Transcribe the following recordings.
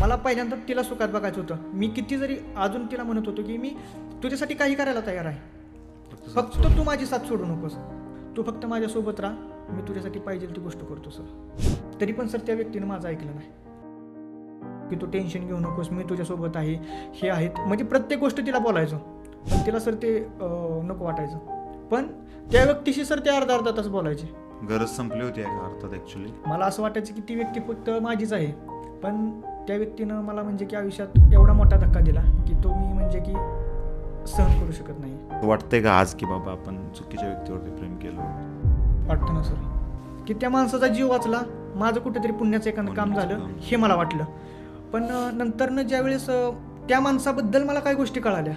मला पहिल्यांदा तिला सुखात बघायचं होतं. मी किती जरी अजून तिला म्हणत होतो की मी तुझ्यासाठी काही करायला तयार आहे, फक्त तू माझी साथ सोडू नकोस, तू फक्त माझ्यासोबत राहा, मी तुझ्यासाठी पाहिजे ती गोष्ट करतो सर. तरी पण सर त्या व्यक्तीनं माझं ऐकलं नाही की तू टेन्शन घेऊ नकोस, मी तुझ्यासोबत आहे, हे आहेत, म्हणजे प्रत्येक गोष्ट तिला बोलायचं. पण तिला सर ते नको वाटायचं. पण त्या व्यक्तीशी सर ते अर्धा तास बोलायचे. गरज संपली होती एका अर्थात ॲक्च्युली. मला असं वाटायचं की ती व्यक्ती फक्त माझीच आहे, पण त्या व्यक्तीनं मला म्हणजे की आयुष्यात एवढा मोठा धक्का दिला की तो मी म्हणजे की सहन करू शकत नाही. वाटतंय का आज की बाबा आपण चुकीच्या व्यक्तीवरती प्रेम केलं? वाटतं ना सर की त्या माणसाचा जीव वाचला, माझं कुठेतरी पुण्याचं एखादं काम झालं हे मला वाटलं. पण नंतरनं ज्यावेळेस त्या माणसाबद्दल मला काही गोष्टी कळाल्या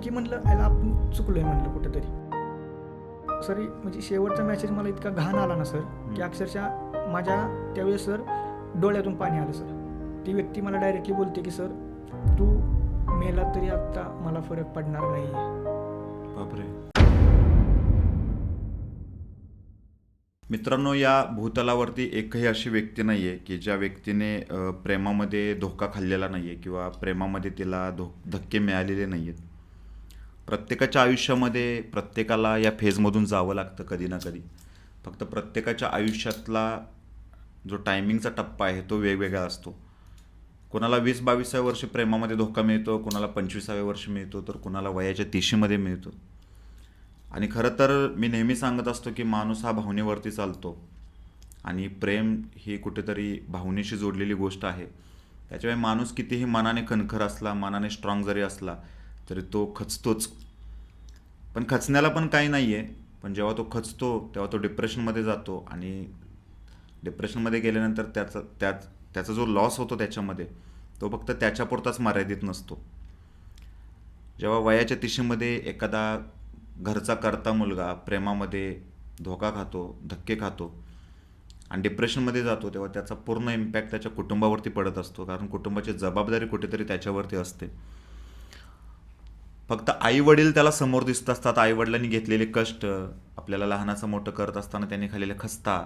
की म्हणलं याला आपण चुकलोय म्हणलं कुठेतरी. सर म्हणजे शेवटचा मेसेज मला इतका घाण आला ना सर की अक्षरशः माझ्या त्यावेळेस सर डोळ्यातून पाणी आलं सर. ती व्यक्ती मला डायरेक्टली बोलते की सर तू मेला तरी आत्ता मला फरक पडणार नाही. बापरे. मित्रांनो, या भूतलावरती एकही अशी व्यक्ती नाही आहे की ज्या व्यक्तीने प्रेमामध्ये धोका खाल्लेला नाही आहे किंवा प्रेमामध्ये तिला धक्के मिळालेले नाही आहेत. प्रत्येकाच्या आयुष्यामध्ये प्रत्येकाला या फेजमधून जावं लागतं कधी ना कधी. फक्त प्रत्येकाच्या आयुष्यातला जो टायमिंगचा टप्पा आहे तो वेगवेगळा असतो. कोणाला 20-22व्या वर्षी प्रेमामध्ये धोका मिळतो, कोणाला 25व्या वर्षी मिळतो, तर कोणाला वयाच्या 30मध्ये मिळतो. आणि खरं तर मी नेहमी सांगत असतो की माणूस हा भावनेवरती चालतो आणि प्रेम ही कुठेतरी भावनेशी जोडलेली गोष्ट आहे. त्याच्यामुळे माणूस कितीही मनाने खणखर असला, मनाने स्ट्रॉंग जरी असला तरी तो खचतोच. पण खचण्याला पण काही नाही आहे. पण जेव्हा तो खचतो तेव्हा तो डिप्रेशनमध्ये जातो आणि डिप्रेशनमध्ये गेल्यानंतर त्याचा जो लॉस होतो त्याच्यामध्ये तो फक्त त्याच्यापुरताच मर्यादित नसतो. जेव्हा वयाच्या 30मध्ये एखादा घरचा करता मुलगा प्रेमामध्ये धोका खातो, धक्के खातो आणि डिप्रेशनमध्ये जातो तेव्हा त्याचा पूर्ण इम्पॅक्ट त्याच्या कुटुंबावरती पडत असतो. कारण कुटुंबाची जबाबदारी कुठेतरी त्याच्यावरती असते. फक्त आईवडील त्याला समोर दिसत असतात. आईवडिलांनी घेतलेले कष्ट, आपल्याला लहानाचं मोठं करत असताना त्यांनी खाल्लेले खस्ता,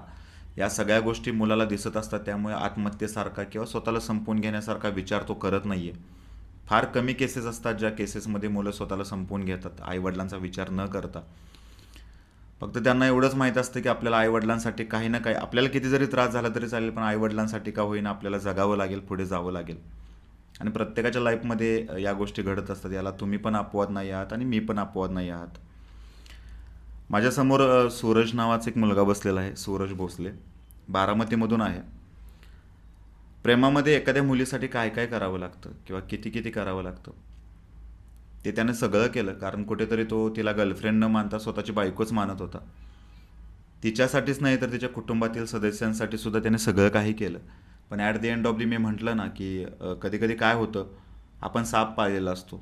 या सगळ्या गोष्टी मुलाला दिसत असतात. त्यामुळे आत्महत्येसारखा किंवा स्वतःला संपवून घेण्यासारखा विचार तो करत नाही आहे. फार कमी केसेस असतात ज्या केसेसमध्ये मुलं स्वतःला संपवून घेतात आईवडिलांचा विचार न करता. फक्त त्यांना एवढंच माहीत असतं की आपल्याला आईवडिलांसाठी काही ना काही, आपल्याला किती जरी त्रास झाला तरी चालेल, पण आईवडिलांसाठी का होईना आपल्याला जगावं लागेल, पुढे जावं लागेल. आणि प्रत्येकाच्या लाईफमध्ये या गोष्टी घडत असतात. याला तुम्ही पण अपवाद नाही आहात आणि मी पण अपवाद नाही आहात. माझ्यासमोर सूरज नावाचा एक मुलगा बसलेला आहे, सूरज भोसले, बारामतीमधून आहे. प्रेमामध्ये एखाद्या मुलीसाठी काय काय करावं लागतं किंवा किती किती करावं लागतं ते त्याने सगळं केलं. कारण कुठेतरी तो तिला गर्लफ्रेंड न मानता स्वतःची बायकोच मानत होता. तिच्यासाठीच नाही तर तिच्या कुटुंबातील सदस्यांसाठी सुद्धा त्याने सगळं काही केलं. पण at the end of the मी म्हटलं ना की कधी कधी काय होतं, आपण साप पाळलेला असतो,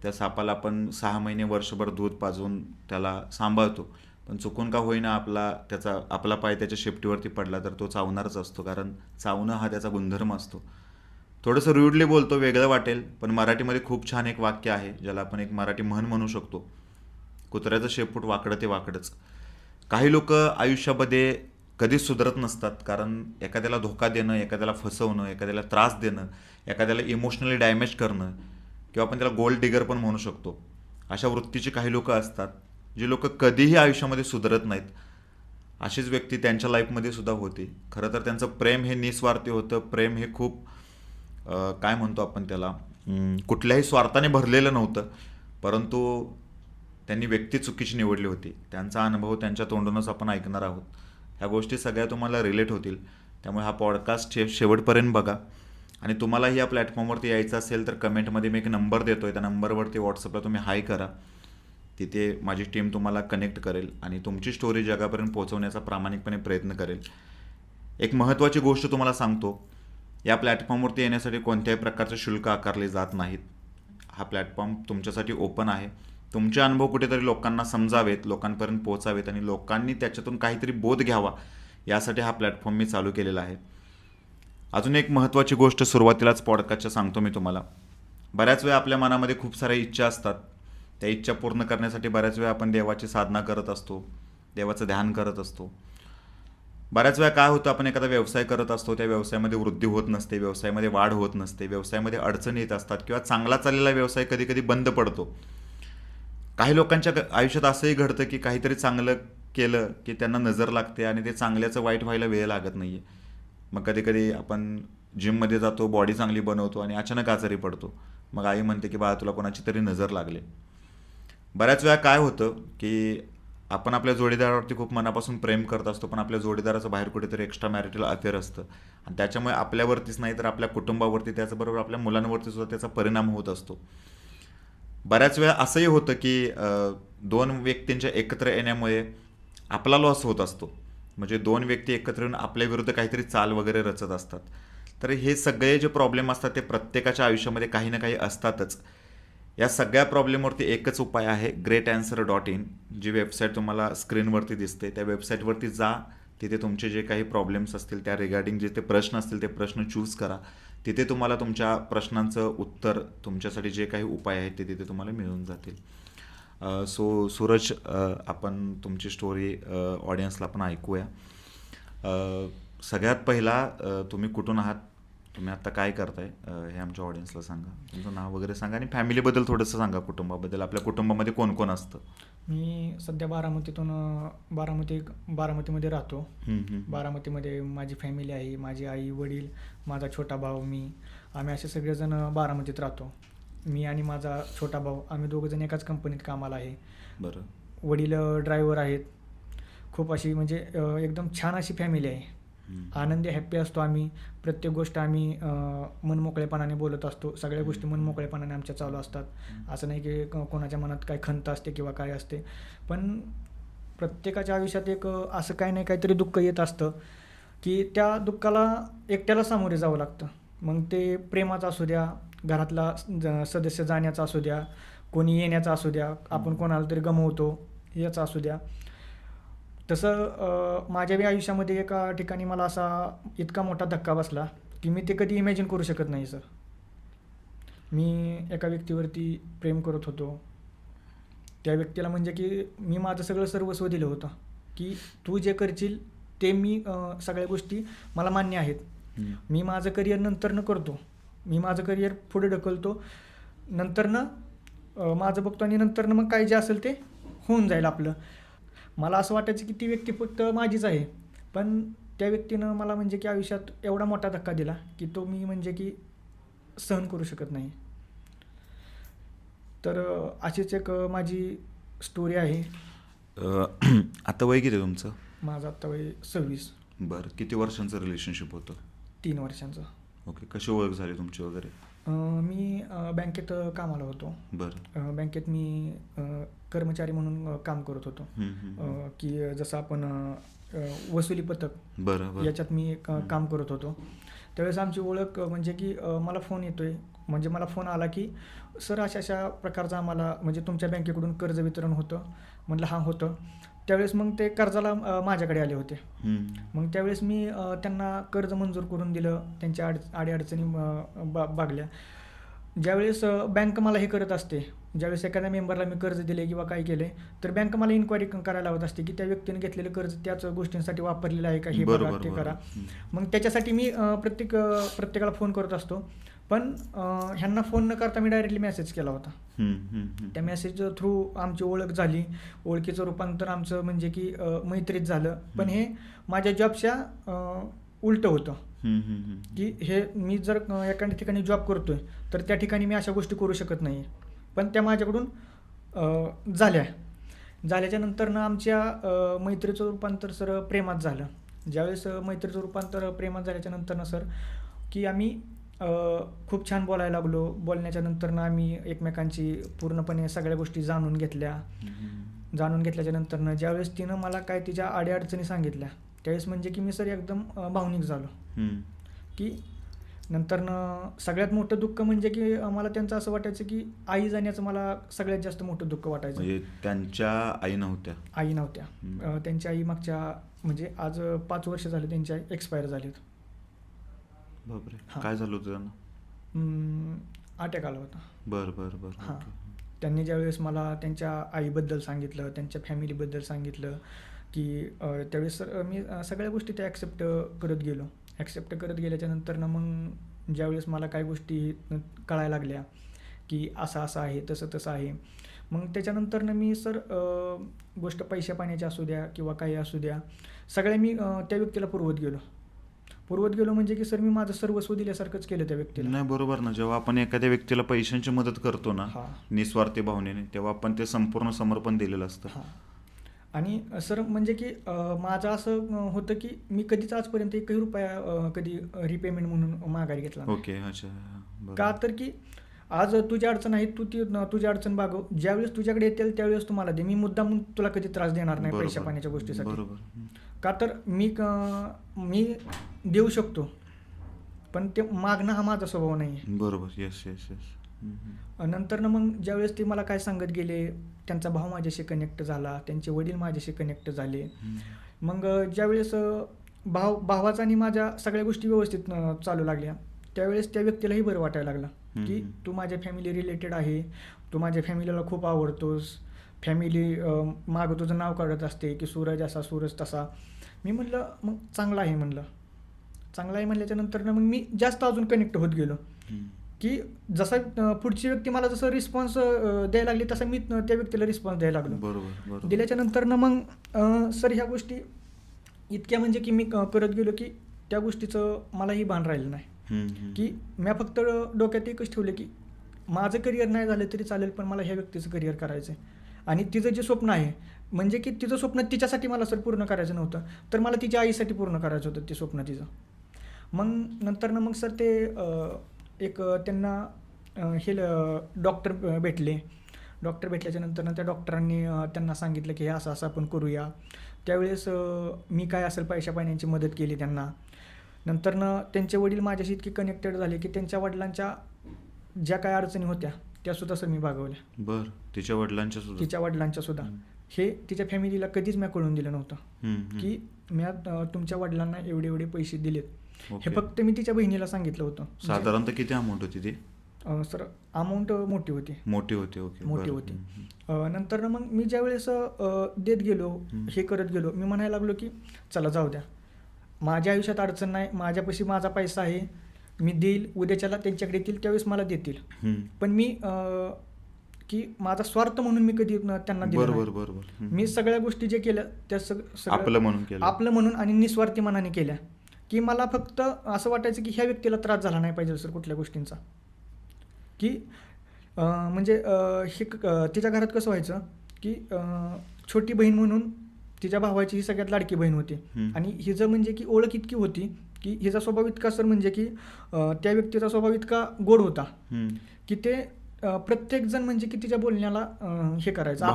त्या सापाला आपण 6 महिने वर्षभर दूध पाजून त्याला सांभाळतो, पण चुकून का होईना आपला पाय त्याच्या शेपटीवरती पडला तर तो चावणारच असतो. कारण चावणं हा त्याचा गुणधर्म असतो. थोडंसं रूडली बोलतो, वेगळं वाटेल, पण मराठीमध्ये खूप छान एक वाक्य आहे ज्याला आपण एक मराठी म्हण म्हणू शकतो, कुत्र्याचं शेपूट वाकडं ते वाकडंच. काही लोक आयुष्यामध्ये कधीच सुधरत नसतात. कारण एखाद्याला धोका देणं, एखाद्याला फसवणं, एखाद्याला त्रास देणं, एखाद्याला इमोशनली डॅमेज करणं किंवा आपण त्याला गोल्ड डिगर पण म्हणू शकतो, अशा वृत्तीची काही लोक असतात जी लोक कधीही आयुष्यामध्ये सुधरत नाहीत. अशीच व्यक्ती त्यांच्या लाईफमध्ये सुद्धा होती. खरं तर त्यांचं प्रेम हे निस्वार्थी होतं. प्रेम हे खूप काय म्हणतो आपण त्याला, कुठल्याही स्वार्थाने भरलेलं नव्हतं, परंतु त्यांनी व्यक्ती चुकीची निवडली होती. त्यांचा अनुभव त्यांच्या तोंडूनच आपण ऐकणार आहोत. ह्या गोष्टी सगळ्या तुम्हाला रिलेट होतील. त्यामुळे हा पॉडकास्ट शेवटपर्यंत बघा. आणि तुम्हालाही या प्लॅटफॉर्मवरती यायचं असेल तर कमेंटमध्ये मी एक नंबर देतो आहे, त्या नंबरवरती व्हॉट्सअपला तुम्ही हाय करा. तिथे माझी टीम तुम्हाला कनेक्ट करेल आणि तुमची स्टोरी जगापर्यंत पोहोचवण्याचा प्रामाणिकपणे प्रयत्न करेल. एक महत्त्वाची गोष्ट तुम्हाला सांगतो, या प्लॅटफॉर्मवरती येण्यासाठी कोणत्याही प्रकारचे शुल्क आकारले जात नाहीत. हा प्लॅटफॉर्म तुमच्यासाठी ओपन आहे. तुमचे अनुभव कुठेतरी लोकांना समजावेत, लोकांपर्यंत पोहोचावेत आणि लोकांनी त्याच्यातून काहीतरी बोध घ्यावा, यासाठी हा प्लॅटफॉर्म मी चालू केलेला आहे. अजून एक महत्त्वाची गोष्ट सुरुवातीलाच पॉडकास्टच्या सांगतो मी तुम्हाला. बऱ्याच वेळा आपल्या मनामध्ये खूप साऱ्या इच्छा असतात. त्या इच्छा पूर्ण करण्यासाठी बऱ्याच वेळा आपण देवाची साधना करत असतो, देवाचं ध्यान करत असतो. बऱ्याच वेळा काय होतं, आपण एखादा व्यवसाय करत असतो, त्या व्यवसायामध्ये वृद्धी होत नसते, व्यवसायामध्ये वाढ होत नसते, व्यवसायामध्ये अडचणी येत असतात किंवा चांगला चाललेला व्यवसाय कधी कधी बंद पडतो. काही लोकांच्या आयुष्यात असंही घडतं की काहीतरी चांगलं केलं की त्यांना नजर लागते आणि ते चांगल्याचं वाईट व्हायला वेळ लागत नाही आहे. मग कधी कधी आपण जिममध्ये जातो, बॉडी चांगली बनवतो आणि अचानक आजारी पडतो. मग आई म्हणते की बाळा तुला कोणाची तरी नजर लागले. बऱ्याच वेळा काय होतं की आपण आपल्या जोडीदारावरती खूप मनापासून प्रेम करत असतो, पण आपल्या जोडीदाराचं बाहेर कुठेतरी एक्स्ट्रा मॅरिटल अफेअर असतं आणि त्याच्यामुळे आपल्यावरतीच नाही तर आपल्या कुटुंबावरती, त्याचबरोबर आपल्या मुलांवरती सुद्धा त्याचा परिणाम होत असतो. बऱ्याच वेळा असंही होतं की दोन व्यक्तींच्या एकत्र येण्यामुळे आपला लॉस होत असतो. म्हणजे दोन व्यक्ती एकत्र येऊन आपल्या विरुद्ध काहीतरी चाल वगैरे रचत असतात. तर हे सगळे जे प्रॉब्लेम असतात ते प्रत्येकाच्या आयुष्यामध्ये काही ना काही असतातच. या सगळ्या प्रॉब्लेमवरती एकच उपाय आहे, greatanswer.in. जी वेबसाईट तुम्हाला स्क्रीनवरती दिसते त्या वेबसाईटवरती जा. तिथे तुमचे जे काही प्रॉब्लेम्स असतील त्या रिगार्डिंग जे ते प्रश्न असतील ते प्रश्न चूज करा. तिथे तुम्हाला तुमच्या प्रश्नांचं उत्तर, तुमच्यासाठी जे काही उपाय आहेत ते तिथे तुम्हाला मिळून जातील. सो सूरज, आपण तुमची स्टोरी ऑडियन्सला आपण ऐकूया. सगळ्यात पहिला तुम्ही कुठून आहात, तुम्ही आता काय करताय, हे आमच्या ऑडियन्सला सांगा. तुमचं नाव वगैरे सांगा आणि फॅमिलीबद्दल थोडंसं सांगा, कुटुंबाबद्दल. आपल्या कुटुंबामध्ये कोण कोण असतं? मी सध्या बारामतीमध्ये राहतो. बारामतीमध्ये माझी फॅमिली आहे, माझी आई वडील, माझा छोटा भाऊ, मी. आम्ही असे सगळेजण बारामतीत राहतो. मी आणि माझा छोटा भाऊ आम्ही दोघंजण एकाच कंपनीत कामाला आहे. बरं. वडील ड्रायव्हर आहेत. खूप अशी म्हणजे एकदम छान अशी फॅमिली आहे. आनंदी हॅप्पी असतो आम्ही. प्रत्येक गोष्ट आम्ही मनमोकळेपणाने बोलत असतो. सगळ्या गोष्टी मनमोकळेपणाने आमच्या चालू असतात. असं नाही की कोणाच्या मनात काय खंत असते किंवा काय असते. पण प्रत्येकाच्या आयुष्यात एक असं काही नाही काहीतरी दुःख येत असतं की त्या दुःखाला एकट्याला सामोरे जावं लागतं. मग ते प्रेमाचं असू द्या, घरातला सदस्य जाण्याचा असू द्या, कोणी येण्याचा असू द्या, आपण कोणाला तरी गमवतो याचा असू द्या. तसं माझ्या बी आयुष्यामध्ये एका ठिकाणी मला असा इतका मोठा धक्का बसला की मी ते कधी इमॅजिन करू शकत नाही सर. मी एका व्यक्तीवरती प्रेम करत होतो. त्या व्यक्तीला म्हणजे की मी माझं सगळं सर्वस्व दिलं होतं की तू जे करशील ते मी सगळ्या गोष्टी मला मान्य आहेत. मी माझं करिअर नंतरनं करतो, मी माझं करिअर पुढे ढकलतो, नंतरनं माझं बघतो आणि नंतरनं मग काय जे असेल ते होऊन जाईल आपलं. मला असं वाटायचं की ती व्यक्ती फक्त माझीच आहे, पण त्या व्यक्तीनं मला म्हणजे की आयुष्यात एवढा मोठा धक्का दिला की तो मी म्हणजे की सहन करू शकत नाही. तर अशीच एक माझी स्टोरी आहे. आता वय किती तुमचं? माझं आत्ता वय 26. बरं. किती वर्षांचं रिलेशनशिप होतं? 3 वर्षांचं. ओके. कशी ओळख झाली तुमची वगैरे? मी बँकेत कामाला होतो. बरं. बँकेत मी कर्मचारी म्हणून काम करत होतो. की जसं आपण वसुली पथक बरं. याच्यात मी काम करत होतो. त्यावेळेस आमची ओळख म्हणजे की मला फोन येतोय, म्हणजे मला फोन आला की सर अशा अशा प्रकारचं आम्हाला म्हणजे तुमच्या बँकेकडून कर्ज वितरण होतं. म्हटलं हां होतं. त्यावेळेस मग ते कर्जाला माझ्याकडे आले होते. मग त्यावेळेस मी त्यांना कर्ज मंजूर करून दिलं. त्यांच्या अडीअडचणी भागल्या. ज्यावेळेस बँक मला हे करत असते, ज्यावेळेस एखाद्या मेंबरला मी कर्ज दिले किंवा काय केले तर बँक मला इन्क्वायरी करायला लावत असते की त्या व्यक्तीने घेतलेलं कर्ज त्याच गोष्टींसाठी वापरलेलं आहे का, हे बघा ते करा. मग त्याच्यासाठी मी प्रत्येकाला फोन करत असतो. पण ह्यांना फोन न करता मी डायरेक्टली मेसेज केला होता. त्या मेसेज थ्रू आमची ओळख झाली. ओळखीचं रूपांतर आमचं म्हणजे की मैत्रीत झालं. पण हे माझ्या जॉबच्या उलटं होतं की हे मी जर एखाद्या ठिकाणी जॉब करतोय तर त्या ठिकाणी मी अशा गोष्टी करू शकत नाही. पण त्या माझ्याकडून झाल्याच्या नंतरनं आमच्या मैत्रीचं रूपांतर सर प्रेमात झालं. ज्यावेळेस मैत्रीचं रूपांतर प्रेमात झाल्याच्या नंतरनं सर की आम्ही खूप छान बोलायला लागलो. बोलण्याच्या नंतरनं आम्ही एकमेकांची पूर्णपणे सगळ्या गोष्टी जाणून घेतल्या. जाणून घेतल्याच्या नंतरनं ज्यावेळेस तिनं मला काय तिच्या अडीअडचणी सांगितल्या त्यावेळेस म्हणजे की मी सर एकदम भावनिक झालो. की नंतरनं सगळ्यात मोठं दुःख म्हणजे की मला त्यांचं असं वाटायचं की आई जाण्याचं मला सगळ्यात जास्त मोठं दुःख वाटायचं. म्हणजे त्यांच्या आई नव्हत्या? आई नव्हत्या. त्यांच्या आई मागच्या म्हणजे आज 5 वर्ष झाले त्यांच्या आई एक्सपायर झालीत. बापरे. काय झालं होतं त्यांना? अटॅक आला होता. बरं. हां. त्यांनी ज्यावेळेस मला त्यांच्या आईबद्दल सांगितलं, त्यांच्या फॅमिलीबद्दल सांगितलं, की त्यावेळेस सर मी सगळ्या गोष्टी त्या ॲक्सेप्ट करत गेल्याच्यानंतर ना मग ज्यावेळेस मला काही गोष्टी कळायला लागल्या की असं असं आहे तसं तसं आहे, मग त्याच्यानंतरनं मी सर गोष्ट पैशा पाण्याची असू द्या किंवा काही असू द्या, सगळ्या मी त्या व्यक्तीला पुरवत गेलो म्हणजे की सर मी माझं सर्वस्व दिल्यासारखंच केलं त्या व्यक्तीला. नाही, बरोबर ना. जेव्हा आपण एखाद्या व्यक्तीला पैशांची मदत करतो ना हां. निस्वार्थी भावनेने, तेव्हा आपण ते संपूर्ण समर्पण दिलेलं असतं. हां. आणि सर म्हणजे की माझं असं होतं की मी कधीच आजपर्यंत एकही रुपया कधी रिपेमेंट म्हणून माघारी घेतला नाही. ओके, अच्छा. का बरोबर. तर की आज तुझी अडचण आहे, तू ती तुझी अडचण भागव, ज्यावेळेस तुझ्याकडे येतील त्यावेळेस तू मला दे, मी मुद्दाम तुला कधी त्रास देणार नाही पैशा बरोबर. पाण्याच्या गोष्टीसाठी. बरोबर. का तर मी देऊ शकतो, पण ते मागणं हा माझा स्वभाव नाही आहे. बरोबर. Yes, yes, yes. नंतर ना मग ज्यावेळेस ते मला काय सांगत गेले, त्यांचा भाऊ माझ्याशी कनेक्ट झाला, त्यांचे वडील माझ्याशी कनेक्ट झाले. मग ज्यावेळेस भावाचा आणि माझ्या सगळ्या गोष्टी व्यवस्थित चालू लागल्या, त्यावेळेस त्या व्यक्तीलाही बरं वाटायला लागलं की तू माझ्या फॅमिली रिलेटेड आहे, तू माझ्या फॅमिलीला खूप आवडतोस, फॅमिली मागं तुझं नाव काढत असते की सूरज असा सूरज तसा. मी म्हटलं मग चांगलं आहे म्हणल्याच्या नंतर ना मग मी जास्त अजून कनेक्ट होत गेलो की जसा पुढची व्यक्ती मला जसं रिस्पॉन्स द्यायला लागली तसा मी त्या व्यक्तीला रिस्पॉन्स द्यायला लागलो. बरोबर. दिल्याच्या नंतर ना मग सर ह्या गोष्टी इतक्या म्हणजे की मी करत गेलो की त्या गोष्टीचं मलाही भान राहिलं नाही की मी फक्त डोक्यात एकच ठेवलं की माझं करिअर नाही झालं तरी चालेल, पण मला ह्या व्यक्तीचं करिअर करायचं आहे. आणि तिचं जे स्वप्न आहे म्हणजे की तिचं स्वप्न तिच्यासाठी मला सर पूर्ण करायचं नव्हतं, तर मला तिच्या आईसाठी पूर्ण करायचं होतं ते स्वप्न तिचं. मग नंतर ना मग सर ते एक त्यांना हे डॉक्टर भेटल्याच्या नंतर ना त्या डॉक्टरांनी त्यांना सांगितलं की हे असं असं आपण करूया. त्यावेळेस मी काय असेल पैशा पाण्याची मदत केली त्यांना. नंतर ना त्यांचे वडील माझ्याशी इतके कनेक्टेड झाले की त्यांच्या वडिलांच्या ज्या काय अडचणी होत्या त्यासुद्धा सर मी भागवल्या. बरं. तिच्या वडिलांच्या सुद्धा. हे तिच्या फॅमिलीला कधीच मी कळून दिलं नव्हतं की मी तुमच्या वडिलांना एवढे पैसे दिलेत. हे फक्त मी तिच्या बहिणीला सांगितलं होतं. साधारणतः किती अमाऊंट होती ती? सर अमाऊंट मोठी होती. ओके. मोठी होती. नंतर ना मग मी ज्यावेळेस देत गेलो, हे करत गेलो, मी म्हणायला लागलो की चला जाऊ द्या, माझ्या आयुष्यात अडचण नाही, माझ्यापाशी माझा पैसा आहे, मी देईल, उद्याच्याला त्यांच्याकडे येतील त्यावेळेस मला देतील. पण मी की माझा स्वार्थ म्हणून मी कधी त्यांना दिलं नाही. बरोबर. मी सगळ्या गोष्टी जे केल्या त्या सगळं आपलं म्हणून आणि निस्वार्थी मनाने केल्या की मला फक्त असं वाटायचं की ह्या व्यक्तीला त्रास झाला नाही पाहिजे सर कुठल्या गोष्टींचा. की म्हणजे हे तिच्या घरात कसं व्हायचं की छोटी बहीण म्हणून तिच्या भावाची ही सगळ्यात लाडकी बहीण होती. आणि हिचं म्हणजे की ओळख इतकी होती की हिचा स्वभाव इतका सर म्हणजे की त्या व्यक्तीचा स्वभाव इतका गोड होता की ते प्रत्येक जण म्हणजे की तिच्या बोलण्याला हे करायचं,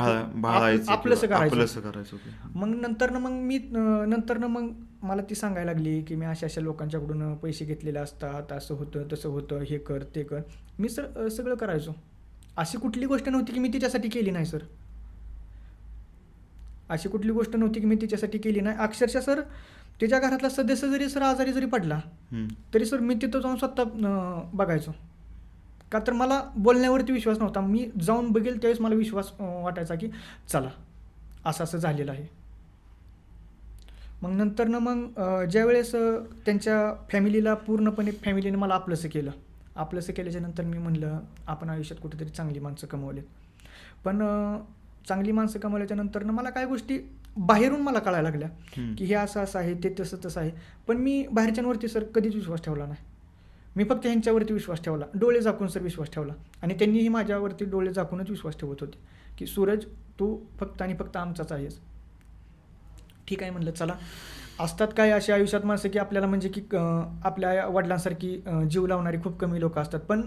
आपलंसं करायचं. मग नंतर मग मला ती सांगायला लागली की मी अशा लोकांच्याकडून पैसे घेतलेले असतात, असं होतं तसं होतं, हे कर ते कर. मी सर सगळं करायचो. अशी कुठली गोष्ट नव्हती की मी तिच्यासाठी केली नाही सर. अशी कुठली गोष्ट नव्हती की मी तिच्यासाठी केली नाही. अक्षरशः सर तिच्या घरातला सदस्य जरी सर आजारी जरी पडला तरी सर मी तिथं जाऊन स्वतः बघायचो. का तर मला बोलण्यावरती विश्वास नव्हता. मी जाऊन बघेल त्यावेळेस मला विश्वास वाटायचा की चला असं झालेलं आहे. मग नंतर ना मग ज्यावेळेस त्यांच्या फॅमिलीने मला आपलंसं केल्याच्या नंतर मी म्हणलं आपण आयुष्यात कुठेतरी चांगली माणसं कमवलेत. पण चांगली माणसं कमवल्याच्या नंतर ना मला काय गोष्टी बाहेरून मला कळायला लागल्या की हे असं आहे, ते तसं आहे. पण मी बाहेरच्यांवरती सर कधीच विश्वास ठेवला नाही. मी फक्त ह्यांच्यावरती विश्वास ठेवला, डोळे झाकून सर विश्वास ठेवला. आणि त्यांनीही माझ्यावरती डोळे झाकूनच विश्वास ठेवत होते की सूरज तू फक्त आणि फक्त आमचाच आहेस. ठीक आहे म्हणलं चला. असतात काय असे आयुष्यात माणसं की आपल्याला म्हणजे की आपल्या वडिलांसारखी जीव लावणारी खूप कमी लोक असतात. पण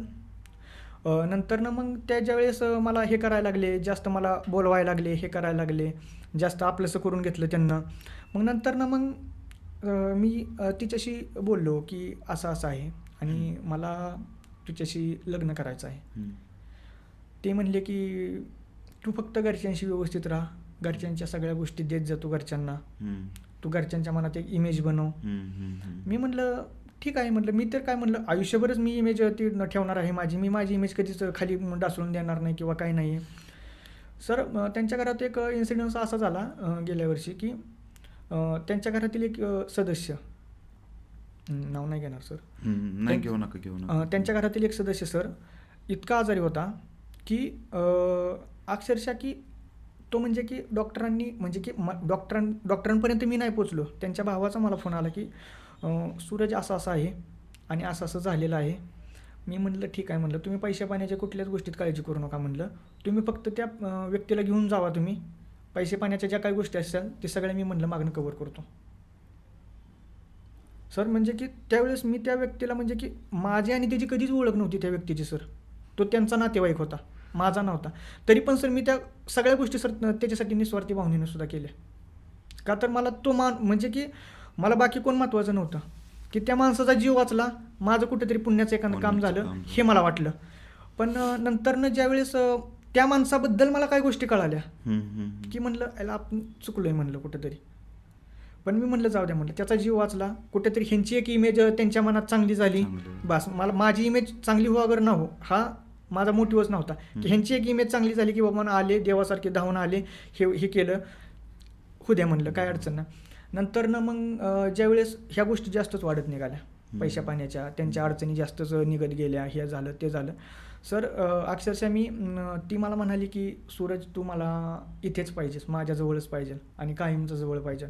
नंतर ना मग त्या ज्यावेळेस मला हे करायला लागले, जास्त मला बोलवायला लागले, हे करायला लागले, जास्त आपलंसं करून घेतलं त्यांना. मग नंतर ना मग मी तिच्याशी बोललो की असं आहे आणि मला तुझ्याशी लग्न करायचं आहे. ते म्हणले की तू फक्त घरच्यांशी व्यवस्थित राहा, घरच्यांच्या सगळ्या गोष्टी देत जा तू घरच्यांना, तू घरच्यांच्या मनात एक इमेज बनव. मी म्हटलं ठीक आहे. म्हटलं मी तर काय म्हणलं आयुष्यभरच मी इमेज ती ठेवणार आहे मी माझी इमेज कधीच खाली डासळून देणार नाही किंवा काही नाही. सर त्यांच्या घरात एक इन्सिडेन्स असा झाला गेल्या वर्षी की त्यांच्या घरातील एक सदस्य, नाव नाही घेणार सर, नाही, घेऊ नका. त्यांच्या घरातील एक सदस्य सर इतका आजारी होता की अक्षरशः की तो म्हणजे की डॉक्टरांनी म्हणजे की डॉक्टरांपर्यंत मी नाही पोचलो. त्यांच्या भावाचा मला फोन आला की सूरज असं असं आहे आणि असं असं झालेलं आहे. मी म्हटलं ठीक आहे म्हटलं, तुम्ही पैशा पाण्याच्या कुठल्याच गोष्टीत काळजी करू नका म्हटलं, तुम्ही फक्त त्या व्यक्तीला घेऊन जावा, तुम्ही पैसे पाण्याच्या ज्या काही गोष्टी असतात ते सगळ्या मी म्हटलं मागणं कव्हर करतो. सर म्हणजे की त्यावेळेस मी त्या व्यक्तीला म्हणजे की माझी आणि त्याची कधीच ओळख नव्हती त्या व्यक्तीची सर. तो त्यांचा नातेवाईक होता, माझा नव्हता. तरी पण सर मी त्या सगळ्या गोष्टी सर त्याच्यासाठी निस्वार्थी भावनेनं सुद्धा केल्या. का तर मला तो म्हणजे की मला बाकी कोण महत्त्वाचं नव्हतं, की त्या माणसाचा जीव वाचला, माझं कुठेतरी पुण्याचं एखादं काम झालं हे मला वाटलं. पण नंतरनं ज्यावेळेस त्या माणसाबद्दल मला काही गोष्टी कळाल्या की म्हणलं याला आपण चुकलोय म्हणलं कुठेतरी. पण मी म्हटलं जाऊ द्या म्हटलं, त्याचा जीव वाचला, कुठेतरी ह्यांची एक इमेज त्यांच्या मनात चांगली झाली. बस मला माझी इमेज चांगली हो अगर ना हो हा माझा मोटिव्हच नव्हता, की ह्यांची एक इमेज चांगली झाली की बाबा आले देवासारखे धावून आले, हे केलं हो द्या म्हणलं, काय अडचण नाही. नंतरनं मग ज्यावेळेस ह्या गोष्टी जास्तच वाढत निघाल्या, पैशा पाण्याच्या त्यांच्या अडचणी जास्तच निघत गेल्या, हे झालं ते झालं सर. अक्षरशः ती मला म्हणाली की सूरज तू मला इथेच पाहिजेस, माझ्याजवळच पाहिजे आणि कायमचं जवळ पाहिजे.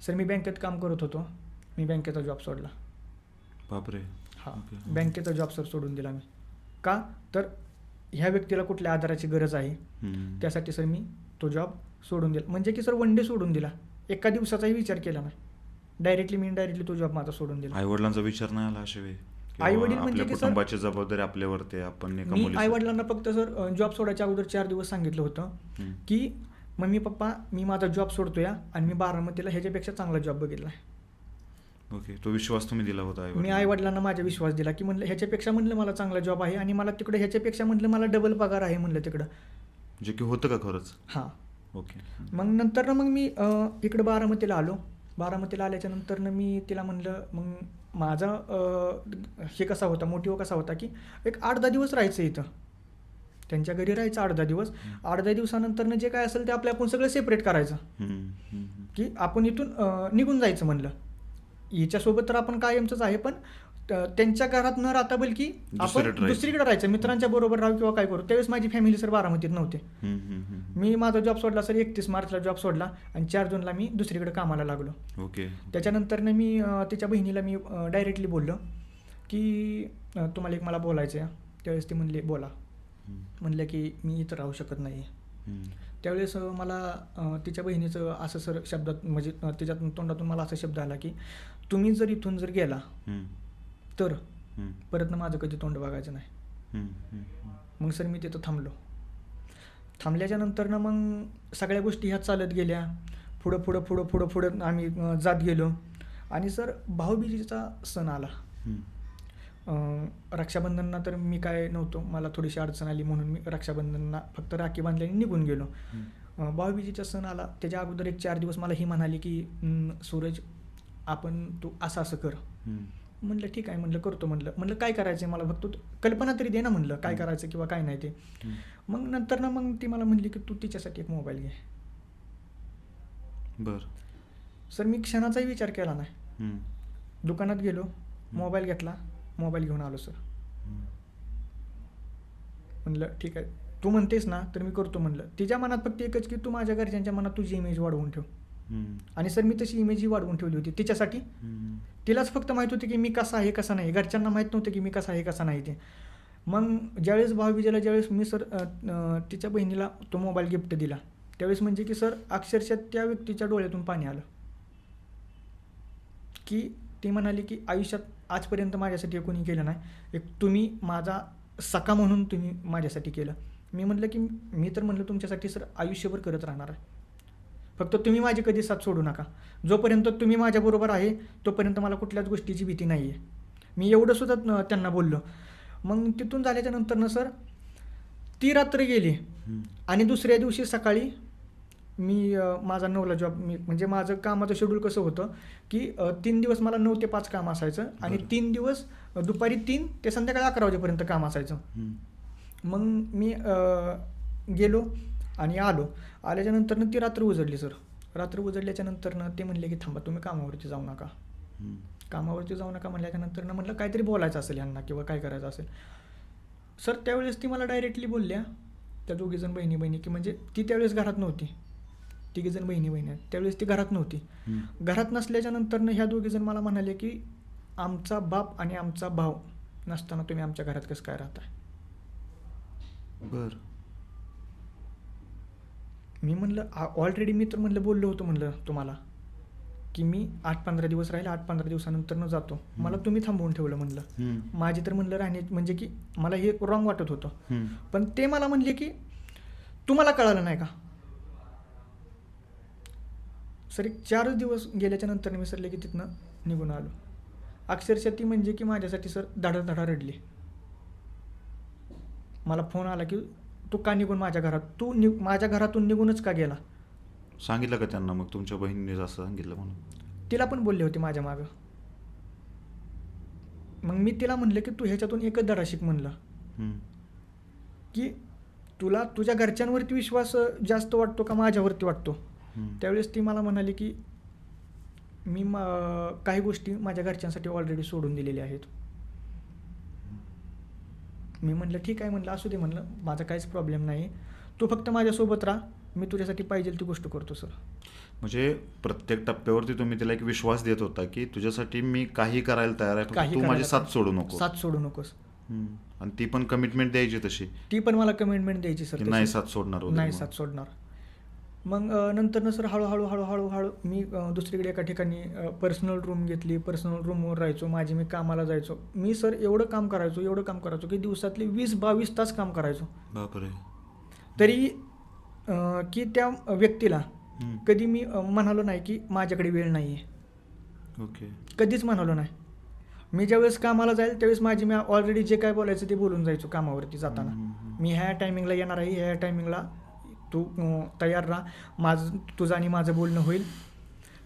सर मी बँकेत काम करत होतो, मी बँकेचा जॉब सोडला. बापरे. हां, बँकेचा जॉब सर सोडून दिला मी. का तर ह्या व्यक्तीला कुठल्या आधाराची गरज आहे त्यासाठी सर मी तो जॉब सोडून दिला. म्हणजे की सर वन डे सोडून दिला, एका दिवसाचाही विचार केला नाही, डायरेक्टली मी इनडायरेक्टली तो जॉब माझा सोडून दिला. आईवडिलांचा विचार नाही आला अशा वेळी? आईवडील म्हणजे की सर कुटुंबाची जबाबदारी आपल्यावरती, आपण मी आईवडिलांना फक्त सर जॉब सोडायच्या अगोदर 4 दिवस सांगितलं होतं की मम्मी पप्पा मी माझा जॉब सोडतोय आणि मी बारामतीला ह्याच्यापेक्षा चांगला जॉब बघितला आहे. ओके, तो विश्वास तुम्ही दिला होता? मी आईवडिलांना माझा विश्वास दिला की म्हणलं ह्याच्यापेक्षा म्हणलं मला चांगला जॉब आहे आणि मला तिकडे ह्याच्यापेक्षा म्हणलं मला डबल पगार आहे म्हणलं तिकडं. जे की होतं का खरंच? हां. ओके. मग नंतर मग मी इकडं बारामतीला आलो. बारामतीला आल्याच्या नंतरनं मी तिला म्हणलं मग माझा हे कसा होता, मोटिव्ह कसा होता की एक 8-10 दिवस राहायचं इथं, त्यांच्या घरी राहायचं 8-10 दिवस. 8-10 दिवसानंतरनं जे काय असेल ते आपण सगळं सेपरेट करायचं की आपण इथून निघून जायचं म्हणलं. हिच्यासोबत तर आपण कायमचंच आहे, पण त्यांच्या घरात न राहता बलकी आपण दुसरीकडे राहायचं, मित्रांच्या बरोबर राहू किंवा काय करू. त्यावेळेस माझी फॅमिली सर बारामतीत नव्हते. मी माझा जॉब सोडला सर 31 मार्चला जॉब सोडला आणि 4 जूनला मी दुसरीकडे कामाला लागलो. ओके. त्याच्यानंतरनं मी तिच्या बहिणीला मी डायरेक्टली बोललो की तुम्हाला एक मला बोलायचं आहे. त्यावेळेस ती म्हणली बोला. म्हणलं की मी इथं राहू शकत नाही. त्यावेळेस मला तिच्या बहिणीचं असं सर शब्दात म्हणजे तिच्या तोंडातून मला असा शब्द आला की तुम्ही जर इथून जर गेला तर परत माझं कधी तोंड बघायचं नाही. मग सर मी तिथं थांबलो. थांबल्याच्या नंतरनं मग सगळ्या गोष्टी ह्या चालत गेल्या. पुढं पुढं पुढं पुढं पुढं आम्ही जात गेलो आणि सर भाऊबीजेचा सण आला. रक्षाबंधनला तर मी काय नव्हतो, मला थोडीशी अडचण आली म्हणून मी रक्षाबंधनला फक्त राखी बांधल्याने निघून गेलो. भाऊबीजेचा सण आला त्याच्या अगोदर एक 4 दिवस मला ही म्हणाली की सूरज आपण तू असं कर. म्हणलं ठीक आहे म्हणलं करतो. म्हणलं काय करायचं आहे मला फक्त कल्पना तरी दे ना म्हणलं काय करायचं किंवा काय नाही ते. मग नंतर ना मग ती मला म्हणली की तू तिच्यासाठी एक मोबाईल घे. बरं सर मी क्षणाचाही विचार केला नाही. दुकानात गेलो, मोबाईल घेतला, मोबाईल घेऊन आलो सर. म्हणलं ठीक आहे तू म्हणतेस ना तर मी करतो म्हणलं. तिच्या मनात फक्त एकच की तू माझ्या घरच्यांच्या मनात तुझी इमेज वाढवून ठेव. आणि सर मी तशी इमेजही वाढवून ठेवली होती तिच्यासाठी. तिलाच फक्त माहीत होती की मी कसा आहे कसा नाही, घरच्यांना माहीत नव्हतं की मी कसा आहे कसा नाही ते. मग ज्यावेळेस भाऊबीजेला ज्यावेळेस मी सर तिच्या बहिणीला तो मोबाईल गिफ्ट दिला त्यावेळेस म्हणजे की सर अक्षरशः त्या व्यक्तीच्या डोळ्यातून पाणी आलं की ती म्हणाली की आयुष्यात आजपर्यंत माझ्यासाठी कोणी केलं नाही, एक तुम्ही माझा सखा म्हणून तुम्ही माझ्यासाठी केलं. मी म्हटलं की मी तर म्हटलं तुमच्यासाठी सर आयुष्यभर करत राहणार आहे, फक्त तुम्ही माझी कधी साथ सोडू नका. जोपर्यंत तुम्ही माझ्याबरोबर आहे तोपर्यंत मला कुठल्याच गोष्टीची भीती नाही आहे. मी एवढं सुद्धा त्यांना बोललो. मग तिथून झाल्याच्या नंतर सर ती रात्र गेली आणि दुसऱ्या दिवशी सकाळी मी माझा 9ला जॉब म्हणजे माझं कामाचं शेड्यूल कसं होतं की 3 दिवस मला 9 ते 5 काम असायचं आणि 3 दिवस दुपारी 3 ते संध्याकाळी 11 वाजेपर्यंत काम असायचं. मग मी गेलो आणि आलो. आल्याच्या नंतर ती रात्र उजडली सर. रात्र उजडल्याच्या नंतरनं ते म्हणले की थांबा तुम्ही कामावरती जाऊ नका. हम्म. कामावरती जाऊ नका म्हणल्याच्या नंतरनं म्हटलं काहीतरी बोलायचं असेल यांना किंवा काय करायचं असेल. सर त्यावेळेस ती मला डायरेक्टली बोलल्या त्या दोघीजण बहिणी बहिणी की म्हणजे ती त्यावेळेस घरात नव्हती. तिघीजण बहिणी बहिणी आहेत त्यावेळेस ती घरात नव्हती. हम्म. घरात नसल्याच्या नंतरनं ह्या दोघीजण मला म्हणाले की आमचा बाप आणि आमचा भाव नसताना तुम्ही आमच्या घरात कसं काय राहताय. बर. मी म्हणलं ऑलरेडी मी तर म्हणलं बोललो होतो म्हणलं तुम्हाला की मी 8-15 दिवस राहिले 8-15 दिवसानंतर जातो. मला तुम्ही थांबवून ठेवलं म्हणलं. हम्म. माझी तर म्हणलं राहणे म्हणजे की मला हे रॉंग वाटत होतं. हम्म. पण ते मला म्हणले की तुम्हाला कळालं नाही का. सर एक 4 दिवस गेल्याच्या नंतर मी सर की तिथनं निघून आलो. अक्षरशः ती म्हणजे की माझ्यासाठी सर धडा रडली. मला फोन आला की तू का निघून माझ्या घरात तू माझ्या घरातून निघूनच का गेला. सांगितलं का त्यांना मग तुमच्या बहिणीने असं सांगितलं म्हणून? तिला पण बोलले होते माझ्या मागं. मग मी तिला म्हणलं की तू ह्याच्यातून एकच धडा शिक म्हणलं हम्म. की तुला तुझ्या घरच्यांवरती विश्वास जास्त वाटतो का माझ्यावरती वाटतो. हम्म. त्यावेळेस ती मला म्हणाली की मी काही गोष्टी माझ्या घरच्यांसाठी ऑलरेडी सोडून दिलेल्या आहेत. मी म्हणलं ठीक आहे म्हणलं असू दे म्हणलं माझा काहीच प्रॉब्लेम नाही. तू फक्त माझ्यासोबत राहा मी तुझ्यासाठी पाहिजे ती गोष्ट करतो सर. म्हणजे प्रत्येक टप्प्यावरती तुम्ही तिला एक विश्वास देत होता की तुझ्यासाठी मी काही करायला तयार आहे, फक्त काही तू माझी करायला साथ सोडू नको. साथ सोडू नकोस. हम्म. आणि ती पण कमिटमेंट द्यायची तशी ती पण मला कमिटमेंट द्यायची सर की तशी. नाही साथ सोडणार वगैरे नाही म्हणून. साथ सोडणार. मग नंतर सर हळूहळू मी दुसरीकडे एका ठिकाणी पर्सनल रूम घेतली. पर्सनल रूमवर राहायचो. मी कामाला जायचो. मी सर एवढं काम करायचो की दिवसातले 20-22 तास काम करायचो. बापरे. तरी की त्या व्यक्तीला हम्म. कधी मी म्हणालो नाही की माझ्याकडे वेळ नाही आहे. ओके. कधीच म्हणालो नाही. मी ज्यावेळेस कामाला जाईल त्यावेळेस मी ऑलरेडी जे काय बोलायचं ते बोलून जायचो कामावरती जाताना. मी ह्या टायमिंगला येणार आहे, ह्या टायमिंगला तू तयार राहा, तुझं आणि माझं बोलणं होईल.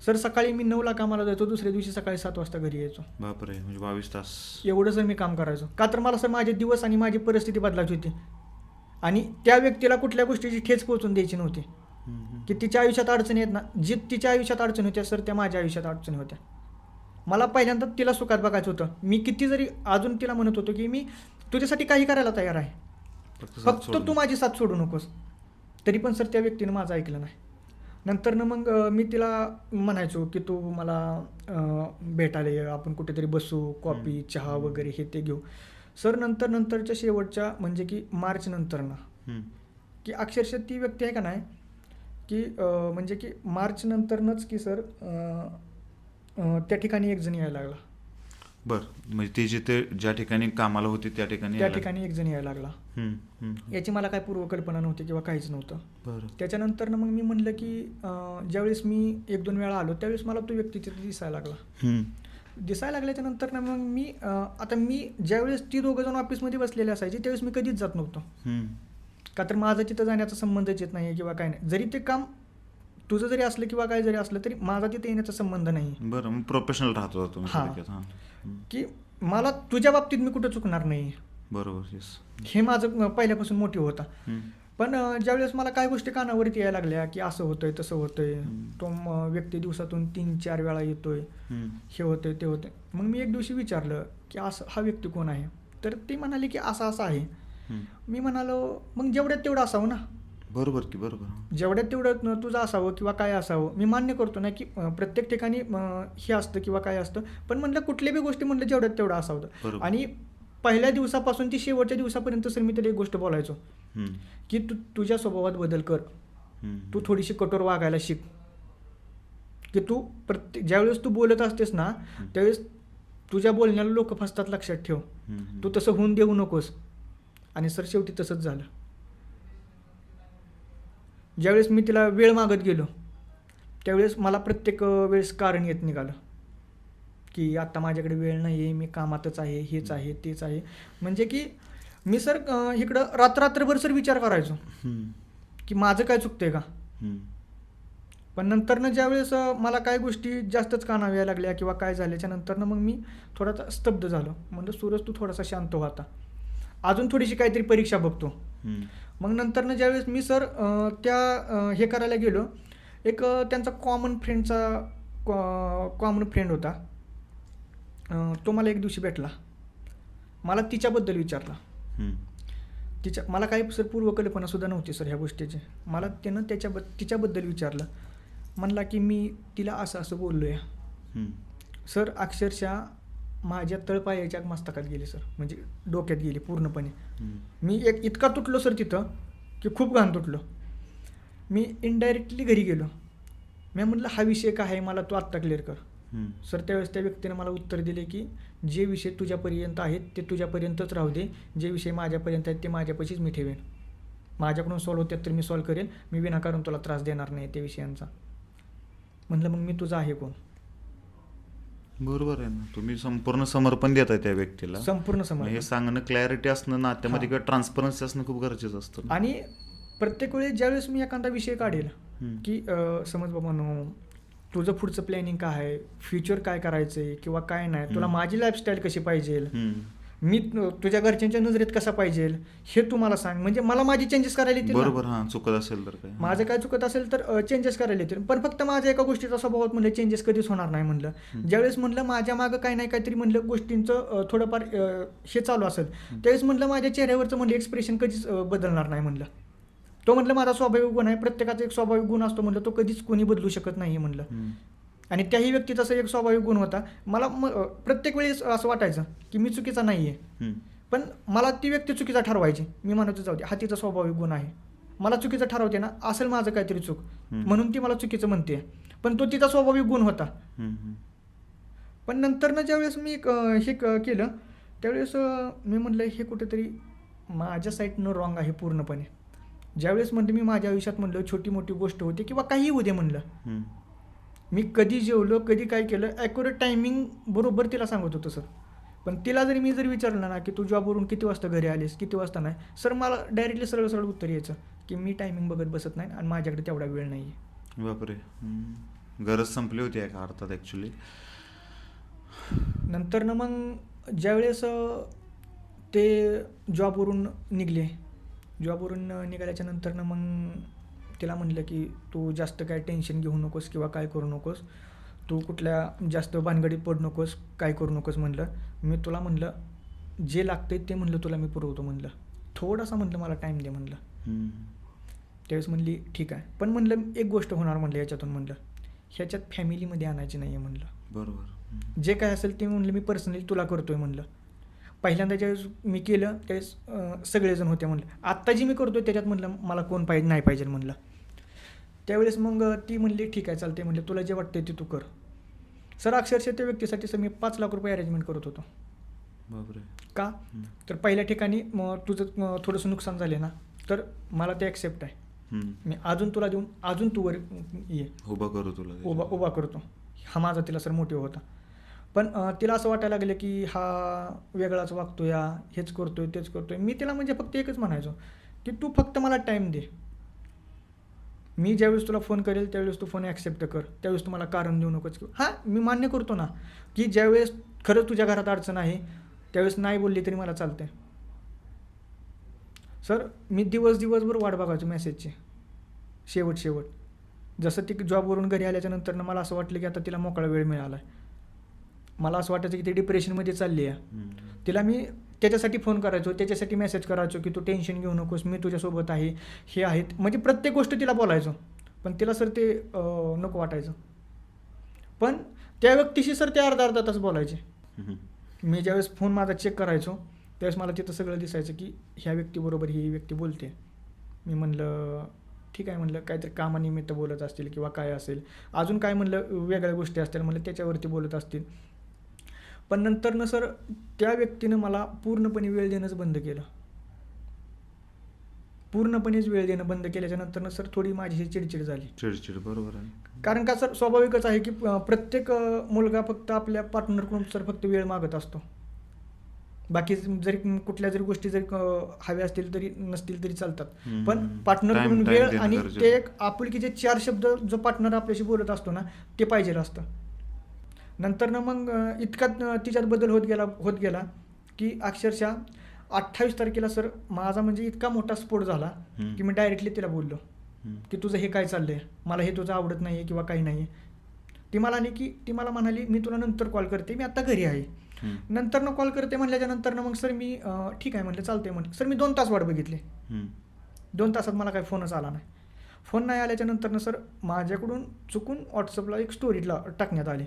सर सकाळी मी 9ला कामाला जायचो, दुसऱ्या दिवशी सकाळी 7 वाजता घरी यायचो. बापरे. म्हणजे 22 तास. एवढं सर मी काम करायचो. का तर मला सर माझे दिवस आणि माझी परिस्थिती बदलायची होती आणि त्या व्यक्तीला कुठल्या गोष्टीची ठेच पोहोचून द्यायची नव्हती. हम्म. की तिच्या आयुष्यात अडचणी आहेत ना, जी तिच्या आयुष्यात अडचणी होत्या सर त्या माझ्या आयुष्यात अडचणी होत्या. मला पहिल्यांदा तिला सुखात बघायचं होतं. मी किती जरी अजून तिला म्हणत होतो की मी तुझ्यासाठी काही करायला तयार आहे, फक्त तू माझी साथ सोडू नकोस. तरी पण सर त्या व्यक्तीनं माझं ऐकलं नाही. नंतरनं मग मी तिला म्हणायचो की तू मला भेटायला ये, आपण कुठेतरी बसू, कॉफी चहा वगैरे हे ते घेऊ. सर नंतरच्या शेवटच्या म्हणजे की मार्च नंतरनं की अक्षरशः ती व्यक्ती आहे का नाही की म्हणजे की मार्च नंतरनंच की सर त्या ठिकाणी एक जण यायला लागला. बरं. म्हणजे ती जिथे ज्या ठिकाणी कामाला होती त्या ठिकाणी एक जण यायला लागला. याची मला काय पूर्वकल्पना नव्हती किंवा काहीच नव्हतं. बरं. त्याच्यानंतर मग मी म्हणलं की ज्यावेळेस मी 1-2 वेळा आलो त्यावेळेस मला तो व्यक्ती तिथे दिसायला लागल्याच्या नंतर ना मग मी आता मी ज्यावेळेस ती दोघं जण ऑफिसमध्ये बसलेले असायचे त्यावेळेस मी कधीच जात नव्हतो. का तर माझा तिथं जाण्याचा संबंधच येत नाही किंवा काय नाही. जरी ते काम तुझं जरी असलं किंवा काय जरी असलं तरी माझा तिथे येण्याचा संबंध नाही. बरं. मग प्रोफेशनल राहत होता तुम्ही थोडक्यात. हां. की मला तुझ्या बाबतीत मी कुठं चुकणार नाही. बरोबर. येस. हे माझं पहिल्यापासून मोटिव होता. पण ज्यावेळेस मला काही गोष्टी कानावरती यायला लागल्या की असं होतंय तसं होतंय, तो व्यक्ती दिवसातून 3-4 वेळा येतोय, हे होतंय ते होतंय. मग मी एक दिवशी विचारलं की असं हा व्यक्ती कोण आहे. तर ती म्हणाली की असं आहे. मी म्हणालो मग जेवढ्यात तेवढं असावं ना. बरोबर की. बरोबर. जेवढ्यात तेवढं तुझं असावं किंवा काय असावं. मी मान्य करतो ना की प्रत्येक ठिकाणी हे असतं किंवा काय असतं, पण म्हणलं कुठल्या बी गोष्टी म्हणलं जेवढ्यात तेवढं असावं. आणि पहिल्या दिवसापासून ती शेवटच्या दिवसापर्यंत सर मी तरी एक गोष्ट बोलायचो की तू तुझ्या स्वभावात बदल कर. तू थोडीशी कठोर वागायला शिक. की तू ज्यावेळेस तू बोलत असतेस ना त्यावेळेस तुझ्या बोलण्याला लोक फसतात, लक्षात ठेव. तू तसं होऊन देऊ नकोस. आणि सर शेवटी तसंच झालं. ज्यावेळेस मी तिला वेळ मागत गेलो त्यावेळेस मला प्रत्येक वेळेस कारण येत निघालं की आता माझ्याकडे वेळ नाही आहे, मी कामातच आहे, हेच आहे तेच आहे. म्हणजे की मी सर इकडं रात्रभर सर विचार करायचो की माझं काय चुकतंय का. पण नंतरनं ज्यावेळेस मला काय गोष्टी जास्तच कानावर यायला लागल्या किंवा काय झाल्याच्या नंतरनं मग मी थोडासा स्तब्ध झालो. म्हणजे सूरज तू थोडासा शांत हो, आता अजून थोडीशी काहीतरी परीक्षा बघतो. मग नंतरनं ज्यावेळेस मी सर त्या हे करायला गेलो, एक त्यांचा कॉमन फ्रेंड होता. तो मला एक दिवशी भेटला. मला तिच्याबद्दल विचारला. मला काही सर पूर्वकल्पनासुद्धा नव्हती सर ह्या गोष्टीची. मला त्यानं तिच्याबद्दल विचारलं. म्हणला की मी तिला असं असं बोललो आहे. सर अक्षरशः माझ्या तळपायाच्या मस्तकात गेली सर, म्हणजे डोक्यात गेली पूर्णपणे. मी इतका तुटलो सर तिथं की खूप घाण तुटलो. मी इनडायरेक्टली घरी गेलो. मी म्हटलं हा विषय काय आहे मला तू आत्ता क्लिअर कर. सर त्यावेळेस त्या व्यक्तीनं मला उत्तर दिले की जे विषय तुझ्यापर्यंत आहेत ते तुझ्यापर्यंतच राहू दे, जे विषय माझ्यापर्यंत आहेत ते माझ्यापाशीच मी ठेवेन. माझ्याकडून सॉल्व्ह होतात तर मी सॉल्व्ह करेन, मी विनाकारण तुला त्रास देणार नाही त्या विषयांचा. म्हटलं मग मी तुझा आहे कोण? बरोबर आहे ना, तुम्ही संपूर्ण समर्पण देताय त्या व्यक्तीला. संपूर्ण हे समर्पण. सांगणं, क्लॅरिटी असणं नात्यामध्ये किंवा ट्रान्सपरन्सी असणं खूप गरजेचं असतं. आणि प्रत्येक वेळेस ज्यावेळेस मी एखादा विषय काढेल की समज बाबा नो तुझं पुढचं प्लॅनिंग काय आहे, फ्युचर काय करायचं आहे किंवा काय नाही, तुला माझी लाईफस्टाईल कशी पाहिजे, मी तुझ्या घरच्यांच्या नजरेत कसा पाहिजे हे तू मला सांग. म्हणजे मला माझी चेंजेस करायला येतील. बरोबर. हां, चुकत असेल तर काय, माझं काय चुकत असेल तर चेंजेस करायला येतील. पण फक्त माझ्या एका गोष्टीचा स्वभावात म्हणलं चेंजेस कधीच होणार नाही म्हणलं. ज्यावेळेस म्हणलं माझ्या मागं काही नाही काहीतरी म्हणलं गोष्टींचं थोडंफार हे चालू असेल त्यावेळेस म्हणलं माझ्या चेहऱ्यावरचं म्हणलं एक्सप्रेशन कधीच बदलणार नाही म्हणलं. तो म्हटलं माझा स्वाभाविक गुण आहे, प्रत्येकाचा एक स्वाभाविक गुण असतो म्हणलं, तो कधीच कोणी बदलू शकत नाही म्हणलं. आणि त्याही व्यक्तीचा असं एक स्वाभाविक गुण होता. मला प्रत्येक वेळेस असं वाटायचं की मी चुकीचा नाही आहे, पण मला ती व्यक्ती चुकीचा ठरवायची. मी म्हणायचो जाऊ दे, हा तिचा स्वाभाविक गुण आहे, मला चुकीचं ठरवते ना, असेल माझं काहीतरी चूक म्हणून ती मला चुकीचं म्हणते, पण तो तिचा स्वाभाविक गुण होता. पण नंतरनं ज्यावेळेस मी हे केलं त्यावेळेस मी म्हटलं हे कुठेतरी माझ्या साईडनं रॉंग आहे पूर्णपणे. ज्यावेळेस म्हणलं मी माझ्या आयुष्यात म्हणलं छोटी मोठी गोष्ट होती किंवा काही होऊ दे म्हणलं, मी कधी जेवलो कधी काय केलं ॲक्युरेट टायमिंग बरोबर तिला सांगत होतो सर. पण तिला मी जर विचारलं ना की तू जॉबवरून किती वाजता घरी आलीस, किती वाजता नाही, सर मला डायरेक्टली सरळ सरळ उत्तर यायचं की मी टायमिंग बघत बसत नाही आणि माझ्याकडे तेवढा वेळ नाही आहे. बापरे. गरज संपली होती एका अर्थात ॲक्च्युली. नंतर ना मग ज्यावेळेस ते जॉबवरून निघले, जॉबवरून निघाल्याच्या नंतर ना मग तिला म्हटलं की तू जास्त काय टेन्शन घेऊ नकोस किंवा काय करू नकोस, तू कुठल्या जास्त भानगडीत पडू नकोस, काय करू नकोस म्हणलं. मी तुला म्हणलं जे लागतंय ते म्हणलं तुला मी पुरवतो म्हणलं, थोडासा म्हणलं मला टाईम दे म्हणलं. त्यावेळेस म्हणली ठीक आहे, पण म्हणलं एक गोष्ट होणार म्हणलं याच्यातून, म्हणलं ह्याच्यात फॅमिलीमध्ये आणायची नाही आहे म्हणलं. बरोबर. जे काय असेल ते म्हणलं मी पर्सनली तुला करतोय म्हणलं. पहिल्यांदा ज्यावेळेस मी केलं त्यावेळेस सगळेजण होते म्हणलं, आत्ता जी मी करतोय त्याच्यात म्हणलं मला कोण पाहिजे नाही पाहिजे म्हणलं. त्यावेळेस मग ती म्हणली ठीक आहे चालते म्हणलं, तुला जे वाटतंय ते तू कर. सर अक्षरशः त्या व्यक्तीसाठी सर मी 5 लाख रुपये अरेंजमेंट करत होतो. बापरे. का तर पहिल्या ठिकाणी मग तुझं थोडंसं नुकसान झाले ना तर मला ते ॲक्सेप्ट आहे, मी अजून तुला देऊन अजून तू वर ये उभा करू तुला, उभा करतो. हा माझा तिला सर मोटिव्ह होता. पण तिला असं वाटायला लागलं की हा वेगळाच वागतो या, हेच करतोय तेच करतोय. मी तिला म्हणजे फक्त एकच म्हणायचो की तू फक्त मला टाईम दे, मी ज्यावेळेस तुला फोन करेल त्यावेळेस तू फोन ॲक्सेप्ट कर, त्यावेळेस तू मला कारण देऊ नकोस. हां मी मान्य करतो ना की ज्यावेळेस खरंच तुझ्या घरात अडचण आहे त्यावेळेस नाही बोलली तरी मला चालतंय. सर मी दिवसभर वाट बघायचो मेसेजची, शेवट जसं ती जॉबवरून घरी आल्याच्या नंतर मला असं वाटलं की आता तिला मोकळा वेळ मिळाला आहे. मला असं वाटायचं की ती डिप्रेशनमध्ये चालली आहे. तिला मी त्याच्यासाठी फोन करायचो, त्याच्यासाठी मेसेज करायचो की तू टेन्शन घेऊ नकोस, मी तुझ्यासोबत आहे, हे आहेत, म्हणजे प्रत्येक गोष्ट तिला बोलायचो. पण तिला सर ते नको वाटायचं. पण त्या व्यक्तीशी सर ते अर्धा तास बोलायचे. मी ज्यावेळेस फोन माझा चेक करायचो त्यावेळेस मला तिथं सगळं दिसायचं की ह्या व्यक्तीबरोबर ही व्यक्ती बोलते. मी म्हणलं ठीक आहे म्हणलं, काहीतरी कामानिमित्त बोलत असतील किंवा काय असेल, अजून काय म्हणलं वेगळ्या गोष्टी असतील म्हणलं त्याच्यावरती बोलत असतील. पण नंतरनं सर त्या व्यक्तीनं मला पूर्णपणे वेळ देणंच बंद केलं. पूर्णपणेच वेळ देणं बंद केल्याच्या नंतरनं सर थोडी माझी ही चिडचिड झाली. चिडचिड. बरोबर आहे. कारण का सर स्वाभाविकच आहे की प्रत्येक मुलगा फक्त आपल्या पार्टनरकडून सर फक्त वेळ मागत असतो. बाकी जरी कुठल्या जरी गोष्टी जरी हव्या असतील तरी नसतील तरी चालतात, पण पार्टनरकडून वेळ आणि ते एक आपुलकीचे 4 शब्द जो पार्टनर आपल्याशी बोलत असतो ना ते पाहिजे असतं. नंतर ना मग इतका तिच्यात बदल होत गेला की अक्षरशः 28 तारखेला सर माझा म्हणजे इतका मोठा स्फोट झाला की मी डायरेक्टली तिला बोललो की तुझं हे काय चाललंय, मला हे तुझं आवडत नाही आहे किंवा काही नाही आहे. ती मला म्हणाली मी तुला नंतर कॉल करते, मी आत्ता घरी आहे. नंतरनं कॉल करते म्हणल्याच्या नंतरनं मग सर मी ठीक आहे म्हटलं, चालतंय म्हटलं. सर मी 2 तास वाट बघितली. 2 तासात मला काही फोनच आला नाही. फोन नाही आल्याच्या नंतरनं सर माझ्याकडून चुकून व्हॉट्सअपला एक स्टोरीला टाकण्यात आली.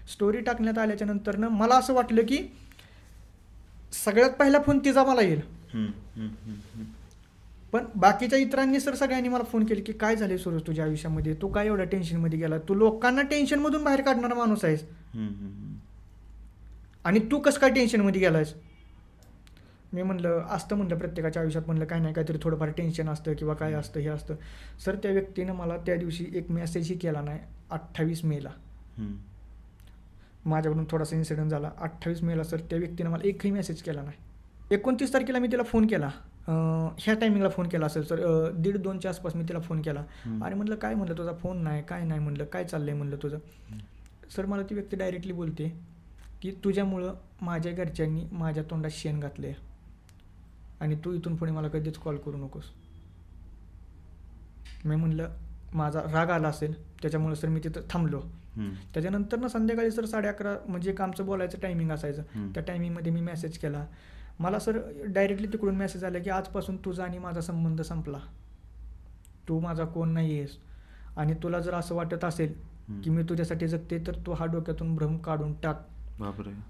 स्टोरी टाकण्यात आल्याच्या नंतरनं मला असं वाटलं की सगळ्यात पहिला फोन तिचा मला येईल. पण बाकीच्या इतरांनी सर सगळ्यांनी मला फोन केले की काय झाले सूरज तुझ्या आयुष्यामध्ये, तू काय एवढ्या टेन्शनमध्ये गेला, तू लोकांना टेन्शनमधून बाहेर काढणारा माणूस आहेस आणि तू कसं काय टेन्शनमध्ये गेलायस. मी म्हणलं असतं म्हणलं प्रत्येकाच्या आयुष्यात म्हणलं काय नाही काहीतरी थोडंफार टेन्शन असतं किंवा काय असतं हे असतं. सर त्या व्यक्तीनं मला त्या दिवशी एक मेसेजही केला नाही. 28 मेला माझ्याकडून थोडासा इन्सिडेंट झाला. 28 मेला सर त्या व्यक्तीनं मला एकही मेसेज केला नाही. 29 तारखेला मी तिला फोन केला, ह्या टायमिंगला फोन केला असेल सर, 1:30-2च्या आसपास मी तिला फोन केला आणि म्हणलं काय म्हणलं तुझा फोन नाही काय नाही म्हणलं, काय चाललंय म्हणलं तुझं. सर मला ती व्यक्ती डायरेक्टली बोलते की तुझ्यामुळं माझ्या घरच्यांनी माझ्या तोंडात शेण घातले आणि तू इथून पुढे मला कधीच कॉल करू नकोस. मी म्हणलं माझा राग आला असेल त्याच्यामुळे सर मी तिथं थांबलो. त्याच्यानंतर ना संध्याकाळी सर 11:30 म्हणजे एक आमचं बोलायचं टायमिंग असायचं, त्या टायमिंगमध्ये मी मेसेज केला. मला सर डायरेक्टली तिकडून मेसेज आला की आजपासून तुझा आणि माझा संबंध संपला, तू माझा कोण नाही आहेस आणि तुला जर असं वाटत असेल की मी तुझ्यासाठी जगते तर तू हा डोक्यातून भ्रम काढून टाक.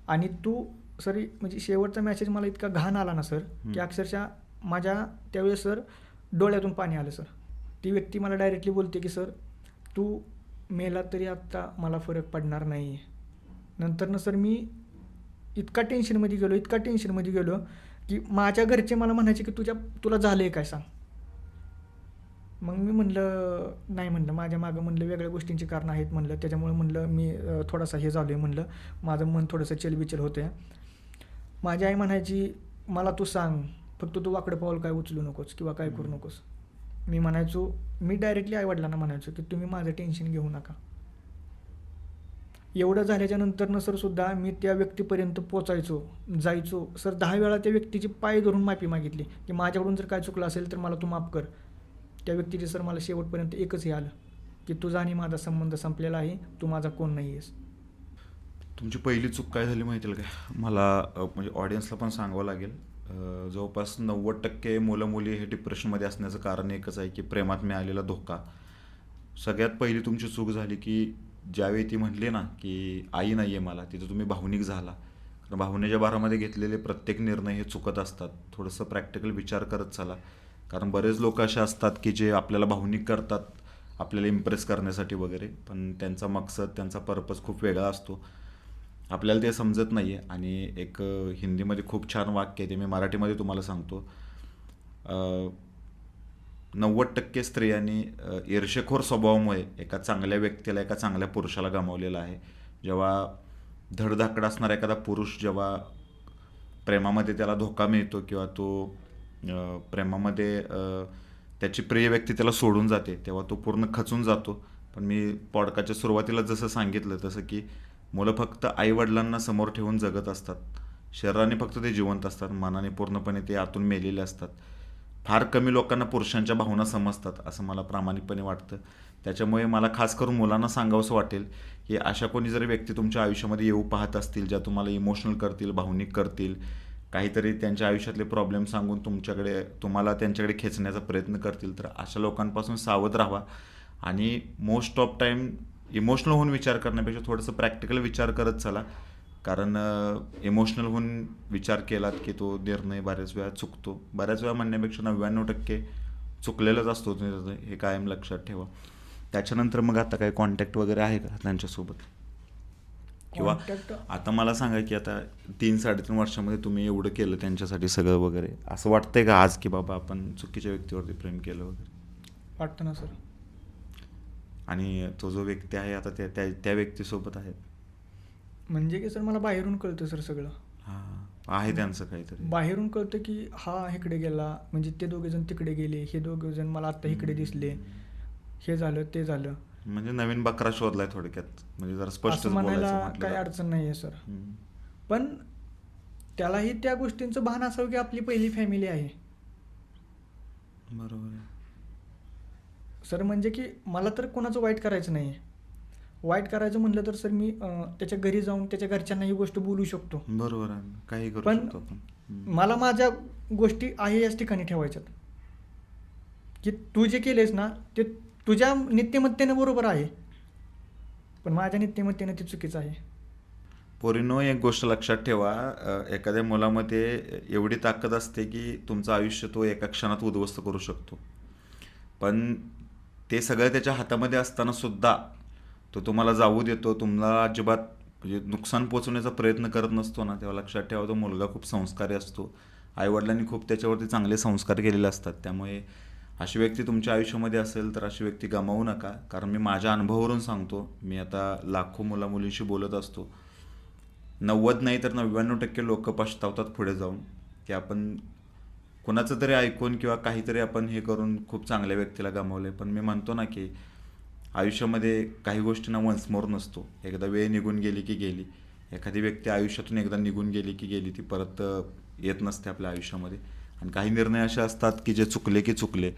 आणि तू सर म्हणजे शेवटचा मेसेज मला इतका घाण आला ना सर की अक्षरशः माझ्या त्यावेळेस सर डोळ्यातून पाणी आलं सर. ती व्यक्ती मला डायरेक्टली बोलते की सर तू मेला तरी आत्ता मला फरक पडणार नाही आहे. नंतरनं सर मी इतका टेन्शनमध्ये गेलो की माझ्या घरचे मला म्हणायचे की तुला झालं आहे काय सांग. मग मी म्हणलं नाही म्हणलं माझ्या मागं म्हणलं वेगळ्या गोष्टींची कारणं आहेत म्हणलं, त्याच्यामुळे म्हणलं मी थोडासा हे झालो आहे म्हणलं, माझं मन थोडंसं चलबिचल होतं आहे. माझी आई म्हणायची मला तू सांग फक्त तू वाकडं पाऊल काय उचलू नकोस किंवा काय करू नकोस. मी म्हणायचो, मी डायरेक्टली आईवडिलांना म्हणायचो की तुम्ही माझं टेन्शन घेऊ नका. एवढं झाल्याच्या नंतरनं सर सुद्धा मी त्या व्यक्तीपर्यंत जायचो सर. 10 वेळा त्या व्यक्तीची पाय धरून माफी मागितली की माझ्याकडून जर काय चुकलं असेल तर मला तू माफ कर. त्या व्यक्तीचे सर मला शेवटपर्यंत एकच हे आलं की तुझा आणि माझा संबंध संपलेला आहे, तू माझा कोण नाही आहेस. तुमची पहिली चूक काय झाली माहिती आहे का मला, म्हणजे ऑडियन्सला पण सांगावं लागेल. जवळपास 90% मुलं मुली हे डिप्रेशनमध्ये असण्याचं कारण एकच आहे की प्रेमात मिळालेला धोका. सगळ्यात पहिली तुमची चूक झाली की ज्यावेळी ती म्हटली ना की आई नाही आहे मला, तिथं तुम्ही भावनिक झाला. कारण भावनेच्या भारामध्ये घेतलेले प्रत्येक निर्णय हे चुकत असतात. थोडंसं प्रॅक्टिकल विचार करत चला, कारण बरेच लोक असे असतात की जे आपल्याला भावनिक करतात आपल्याला इम्प्रेस करण्यासाठी वगैरे, पण त्यांचा मकसद त्यांचा पर्पज खूप वेगळा असतो. आपल्याला ते समजत नाही आहे. आणि एक हिंदीमध्ये खूप छान वाक्य आहे, ते मी मराठीमध्ये तुम्हाला सांगतो. 90% स्त्रियांनी ईर्ष्यखोर स्वभावामुळे एका चांगल्या व्यक्तीला, एका चांगल्या पुरुषाला गमावलेलं आहे. जेव्हा धडधाकड असणारा एखादा पुरुष जेव्हा प्रेमामध्ये त्याला धोका मिळतो किंवा तो प्रेमामध्ये त्याची प्रिय व्यक्ती त्याला सोडून जाते तेव्हा तो पूर्ण खचून जातो. पण मी पॉडकास्टच्या सुरुवातीला जसं सांगितलं तसं की मुलं फक्त आईवडिलांना समोर ठेवून जगत असतात. शरीराने फक्त ते जिवंत असतात, मनाने पूर्णपणे ते आतून मेलेले असतात. फार कमी लोकांना पुरुषांच्या भावना समजतात असं मला प्रामाणिकपणे वाटतं. त्याच्यामुळे मला खास करून मुलांना सांगावंसं वाटेल की अशा कोणी जरी व्यक्ती तुमच्या आयुष्यामध्ये येऊ पाहत असतील ज्या तुम्हाला इमोशनल करतील, भावनिक करतील, काहीतरी त्यांच्या आयुष्यातले प्रॉब्लेम सांगून तुम्हाला त्यांच्याकडे खेचण्याचा प्रयत्न करतील, तर अशा लोकांपासून सावध राहा. आणि मोस्ट ऑफ टाईम इमोशनल होऊन विचार करण्यापेक्षा थोडंसं प्रॅक्टिकल विचार करत चला. कारण इमोशनल होऊन विचार केलात की तो निर्णय बऱ्याच वेळा चुकतो. बऱ्याच वेळा म्हणण्यापेक्षा 99% चुकलेलाच असतो निर्णय, हे कायम लक्षात ठेवा. त्याच्यानंतर मग आता काय कॉन्टॅक्ट वगैरे आहे का त्यांच्यासोबत? किंवा आता मला सांगा की आता 3-3.5 वर्षामध्ये तुम्ही एवढं केलं त्यांच्यासाठी सगळं वगैरे, असं वाटतंय का आज की बाबा आपण चुकीच्या व्यक्तीवरती प्रेम केलं वगैरे? वाटतं ना सर. आणि तो जो व्यक्ती आहे आता त्या व्यक्तीसोबत आहे म्हणजे की सर मला बाहेरून कळतं सर सगळं. हां, आहे त्यांचं काहीतरी बाहेरून कळतं की हा इकडे गेला, म्हणजे ते दोघेजण तिकडे गेले, हे दोघेजण मला आत्ता इकडे दिसले, हे झालं ते झालं. म्हणजे नवीन बकरा शोधलाय थोडक्यात, म्हणजे जरा स्पष्ट असं म्हणायला काही अडचण नाही आहे सर. पण त्यालाही त्या गोष्टींचं भान असावं की आपली पहिली फॅमिली आहे. बरोबर आहे. सर म्हणजे की मला तर कोणाचं वाईट करायचं नाही आहे. वाईट करायचं म्हटलं तर सर मी त्याच्या घरी जाऊन त्याच्या घरच्यांना ही गोष्ट बोलू शकतो. बरोबर आहे ना. काही करू पण शकतो आपण. मला माझ्या गोष्टी आहे याच ठिकाणी ठेवायच्यात. की तू जे केलेस ना ते तुझ्या नीतिमत्तेनं बरोबर आहे, पण माझ्या नीतिमत्तेनं ते चुकीचं आहे. पोरींनो, एक गोष्ट लक्षात ठेवा, एखाद्या मुलामध्ये एवढी ताकद असते की तुमचं आयुष्य तो एका क्षणात उद्ध्वस्त करू शकतो. पण ते सगळं त्याच्या हातामध्ये असताना सुद्धा तो तुम्हाला जाऊ देतो, तुम्हाला अजिबात म्हणजे नुकसान पोचवण्याचा प्रयत्न करत नसतो ना, तेव्हा लक्षात ठेवा तो मुलगा खूप संस्कारी असतो. आईवडिलांनी खूप त्याच्यावरती चांगले संस्कार केलेले असतात. त्यामुळे अशी व्यक्ती तुमच्या आयुष्यामध्ये असेल तर अशी व्यक्ती गमावू नका. कारण मी माझ्या अनुभवावरून सांगतो, मी आता लाखो मुलामुलींशी बोलत असतो. 90 नाही तर 99% लोक पछतावतात पुढे जाऊन की आपण कुणाचं तरी ऐकून किंवा काहीतरी आपण हे करून खूप चांगल्या व्यक्तीला गमावले. पण मी म्हणतो ना की आयुष्यामध्ये काही गोष्टींना वन्स मोर नसतो. एकदा वेळ निघून गेली की गेली. एखादी व्यक्ती आयुष्यातून एकदा निघून गेली की गेली, ती परत येत नसते आपल्या आयुष्यामध्ये. आणि काही निर्णय असे असतात की जे चुकले की चुकले,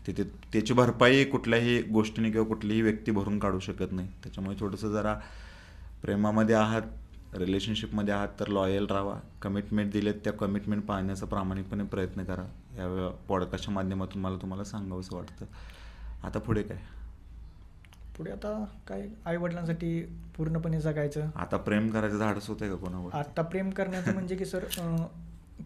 त्याची भरपाई कुठल्याही गोष्टीने किंवा कुठलीही व्यक्ती भरून काढू शकत नाही. त्याच्यामुळे थोडंसं जरा प्रेमामध्ये आहात, रिलेशनशिपमध्ये आहात तर लॉयल राहा. कमिटमेंट दिलेत त्या कमिटमेंट पाळण्याचा प्रामाणिकपणे प्रयत्न करा. या पॉडकास्टच्या माध्यमातून मला तुम्हाला सांगावंसं वाटतं. आता पुढे काय? पुढे आता काय, आईवडिलांसाठी पूर्णपणे जगायचं. आता प्रेम करायचं धाडस होतंय का कोणावर? आता प्रेम करण्याचं म्हणजे की सर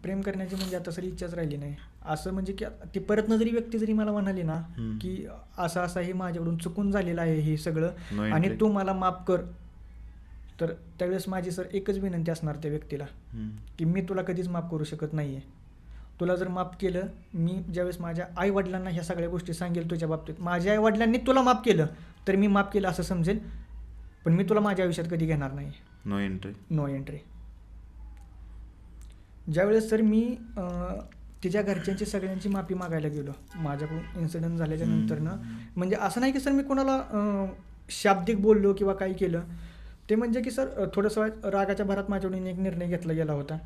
प्रेम करण्याची म्हणजे आता सर इच्छाच राहिली नाही. असं म्हणजे की ती परतनं जरी व्यक्ती जरी मला म्हणाली ना की असं असं हे माझ्याकडून चुकून झालेलं आहे हे सगळं आणि तू मला माफ कर, तर त्यावेळेस माझी सर एकच विनंती असणार त्या व्यक्तीला की मी तुला कधीच माफ करू शकत नाही आहे. तुला जर माफ केलं, मी ज्यावेळेस माझ्या आईवडिलांना ह्या सगळ्या गोष्टी सांगेल तुझ्या बाबतीत, माझ्या आईवडिलांनी तुला माफ केलं तर मी माफ केलं असं समजेल, पण मी तुला माझ्या आयुष्यात कधी घेणार नाही. No entry. No entry. ज्यावेळेस सर मी तिच्या घरच्यांची सगळ्यांची माफी मागायला गेलो माझ्याकडून इन्सिडेंट झाल्याच्या नंतरनं, म्हणजे असं नाही की सर मी कोणाला शाब्दिक बोललो किंवा काही केलं, ते म्हणजे की सर थोडंसं रागाच्या भरात माझ्याकडून एक निर्णय घेतला गेला होता